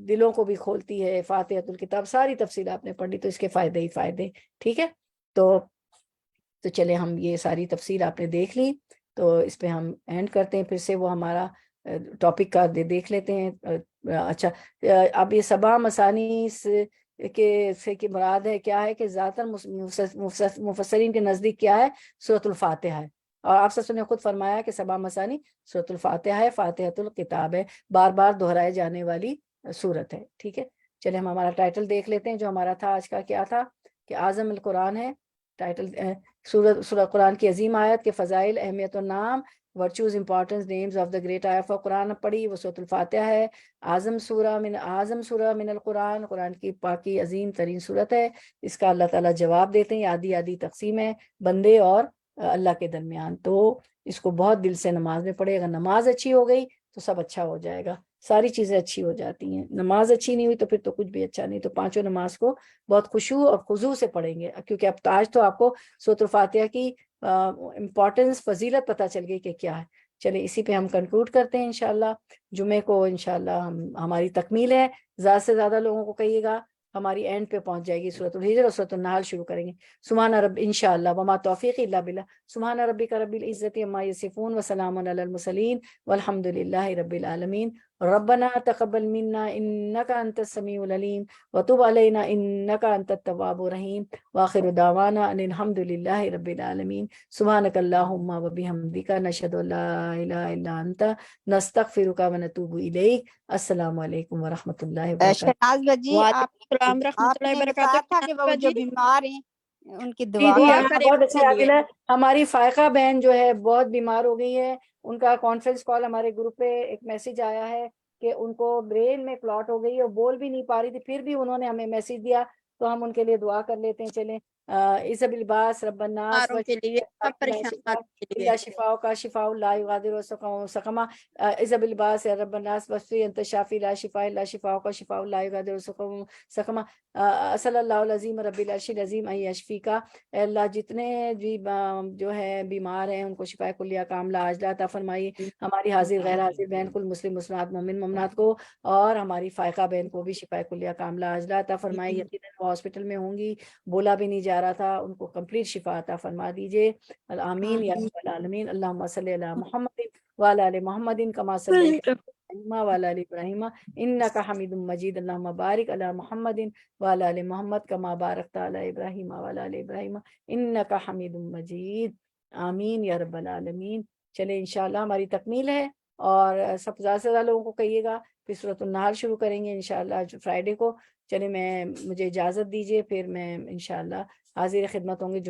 دلوں کو بھی کھولتی ہے، فاتحۃ الکتاب، ساری تفصیل آپ نے پڑھی. تو اس کے فائدے ہی فائدے. ٹھیک ہے، تو چلے ہم یہ ساری تفصیل آپ نے دیکھ لی. تو اس پہ ہم اینڈ کرتے ہیں، پھر سے وہ ہمارا ٹاپک کا دیکھ لیتے ہیں۔ اچھا، اب یہ سبا مسانی سے کی مراد ہے کیا ہے کہ زیادہ تر مفسرین کے نزدیک کیا ہے، سورۃ الفاتحہ ہے، اور آپ سب نے خود فرمایا کہ سبا مسانی سورۃ الفاتحہ ہے، فاتحۃ الکتاب ہے، بار بار دہرائے جانے والی سورت ہے، ٹھیک ہے۔ چلے ہم ہمارا ٹائٹل دیکھ لیتے ہیں جو ہمارا تھا آج کا، کیا تھا کہ اعظم القرآن ہے ٹائٹل، سورہ قرآن کی عظیم آیت کے فضائل، اہمیت و نام، virtues, importance, names of the great آیت آف قرآن پڑھی، وہ سورۃ الفاتحہ ہے، اعظم سورہ من القرآن، قرآن کی پاکی عظیم ترین صورت ہے۔ اس کا اللہ تعالیٰ جواب دیتے ہیں، آدھی آدھی تقسیم ہے بندے اور اللہ کے درمیان، تو اس کو بہت دل سے نماز میں پڑھے، اگر نماز اچھی ہو گئی تو سب اچھا ہو جائے گا، ساری چیزیں اچھی ہو جاتی ہیں، نماز اچھی نہیں ہوئی تو پھر تو کچھ بھی اچھا نہیں۔ تو پانچوں نماز کو بہت خشوع اور خضوع سے پڑھیں گے، کیونکہ اب آج تو آپ کو سورۃ الفاتحہ کی امپورٹنس، فضیلت پتہ چل گئی کہ کیا ہے۔ چلے اسی پہ ہم کنکلوڈ کرتے ہیں انشاءاللہ، جمعے کو انشاءاللہ ہماری تکمیل ہے، زیادہ سے زیادہ لوگوں کو کہیے گا، ہماری اینڈ پہ پہنچ جائے گی سورۃ الحجر، اور سورۃ النحل شروع کریں گے۔ سبحان رب انشاءاللہ وما توفیق الا باللہ، سبحان ربک رب العزت عما یصفون وسلام علی المرسلین والحمد للہ رب العالمین۔ ربنا تقبل منا انک انت السمیع العلیم وتب علینا انک انت التواب الرحیم، وآخر دعوانا ان الحمد للہ رب العالمین۔ سبحانک اللہم وبحمدک، نشہد ان لا الہ الا انت، نستغفرک ونتوب الیک۔ السلام علیکم ورحمۃ اللہ وبرکاتہ۔ شہناز بجی، وعلیکم السلام رحمۃ آپ اللہ نے وبرکاتہ۔ بتایا تھا کہ وہ جو بیمار ہیں ان کی دعا جی دعا ہاں، کریں بہت ان اچھا کے عادل لیے۔ ہے، ہماری فائقہ بہن جو ہے بہت بیمار ہو گئی ہے، ان کا کانفرنس کال ہمارے گروپ پہ ایک میسج آیا ہے کہ ان کو برین میں کلاٹ ہو گئی اور بول بھی نہیں پا رہی تھی، پھر بھی انہوں نے ہمیں میسج دیا، تو ہم ان کے لیے دعا کر لیتے ہیں۔ چلیں عزب الباس رب الناس بیماروں کے لیے، سب پریشان کے لیے۔ اللہ شفاء کا شفاء اللہ یغادر سقما، عزب الباس رب الناس وصفی انت شافی لا شفاء اللہ شفاء کا شفاء اللہ یغادر سقما، صلی اللہ العظیم رب العرش العظیم ان یشفیکا، اے اللہ جتنے بھی جو ہے بیمار ہیں ان کو شفاء کلیہ کاملہ عاجلہ عطا فرمائیے، ہماری حاضر غیر حاضر بہن کل مسلم مسلمات مومن مومنات کو، اور ہماری فائقہ بہن کو بھی شفاء کلیہ کاملہ عاجلہ عطا فرمائیے۔ یقیناً وہ ہاسپٹل میں ہوں گی، بولا بھی نہیں جا رہا تھا، ان کو کمپلیٹ شفا عطا فرما دیجیے، آمین یا رب العالمین۔ اللہم صلی علی محمد وعلی آل محمد کما صلی ابراہیم وعلی آل ابراہیم انک حمید مجید، اللہم بارک علی محمد وعلی آل محمد کما بارکت علی ابراہیم وعلی آل ابراہیم انک حمید مجید، آمین یا رب العالمین۔ چلے انشاءاللہ ہماری تکمیل ہے، اور سب زیادہ سے زیادہ لوگوں کو کہیے گا، پھر سورۃ النحل شروع کریں گے انشاءاللہ فرائیڈے کو۔ چلے مجھے اجازت دیجیے، پھر میں انشاءاللہ حاضر خدمت ہوں گی۔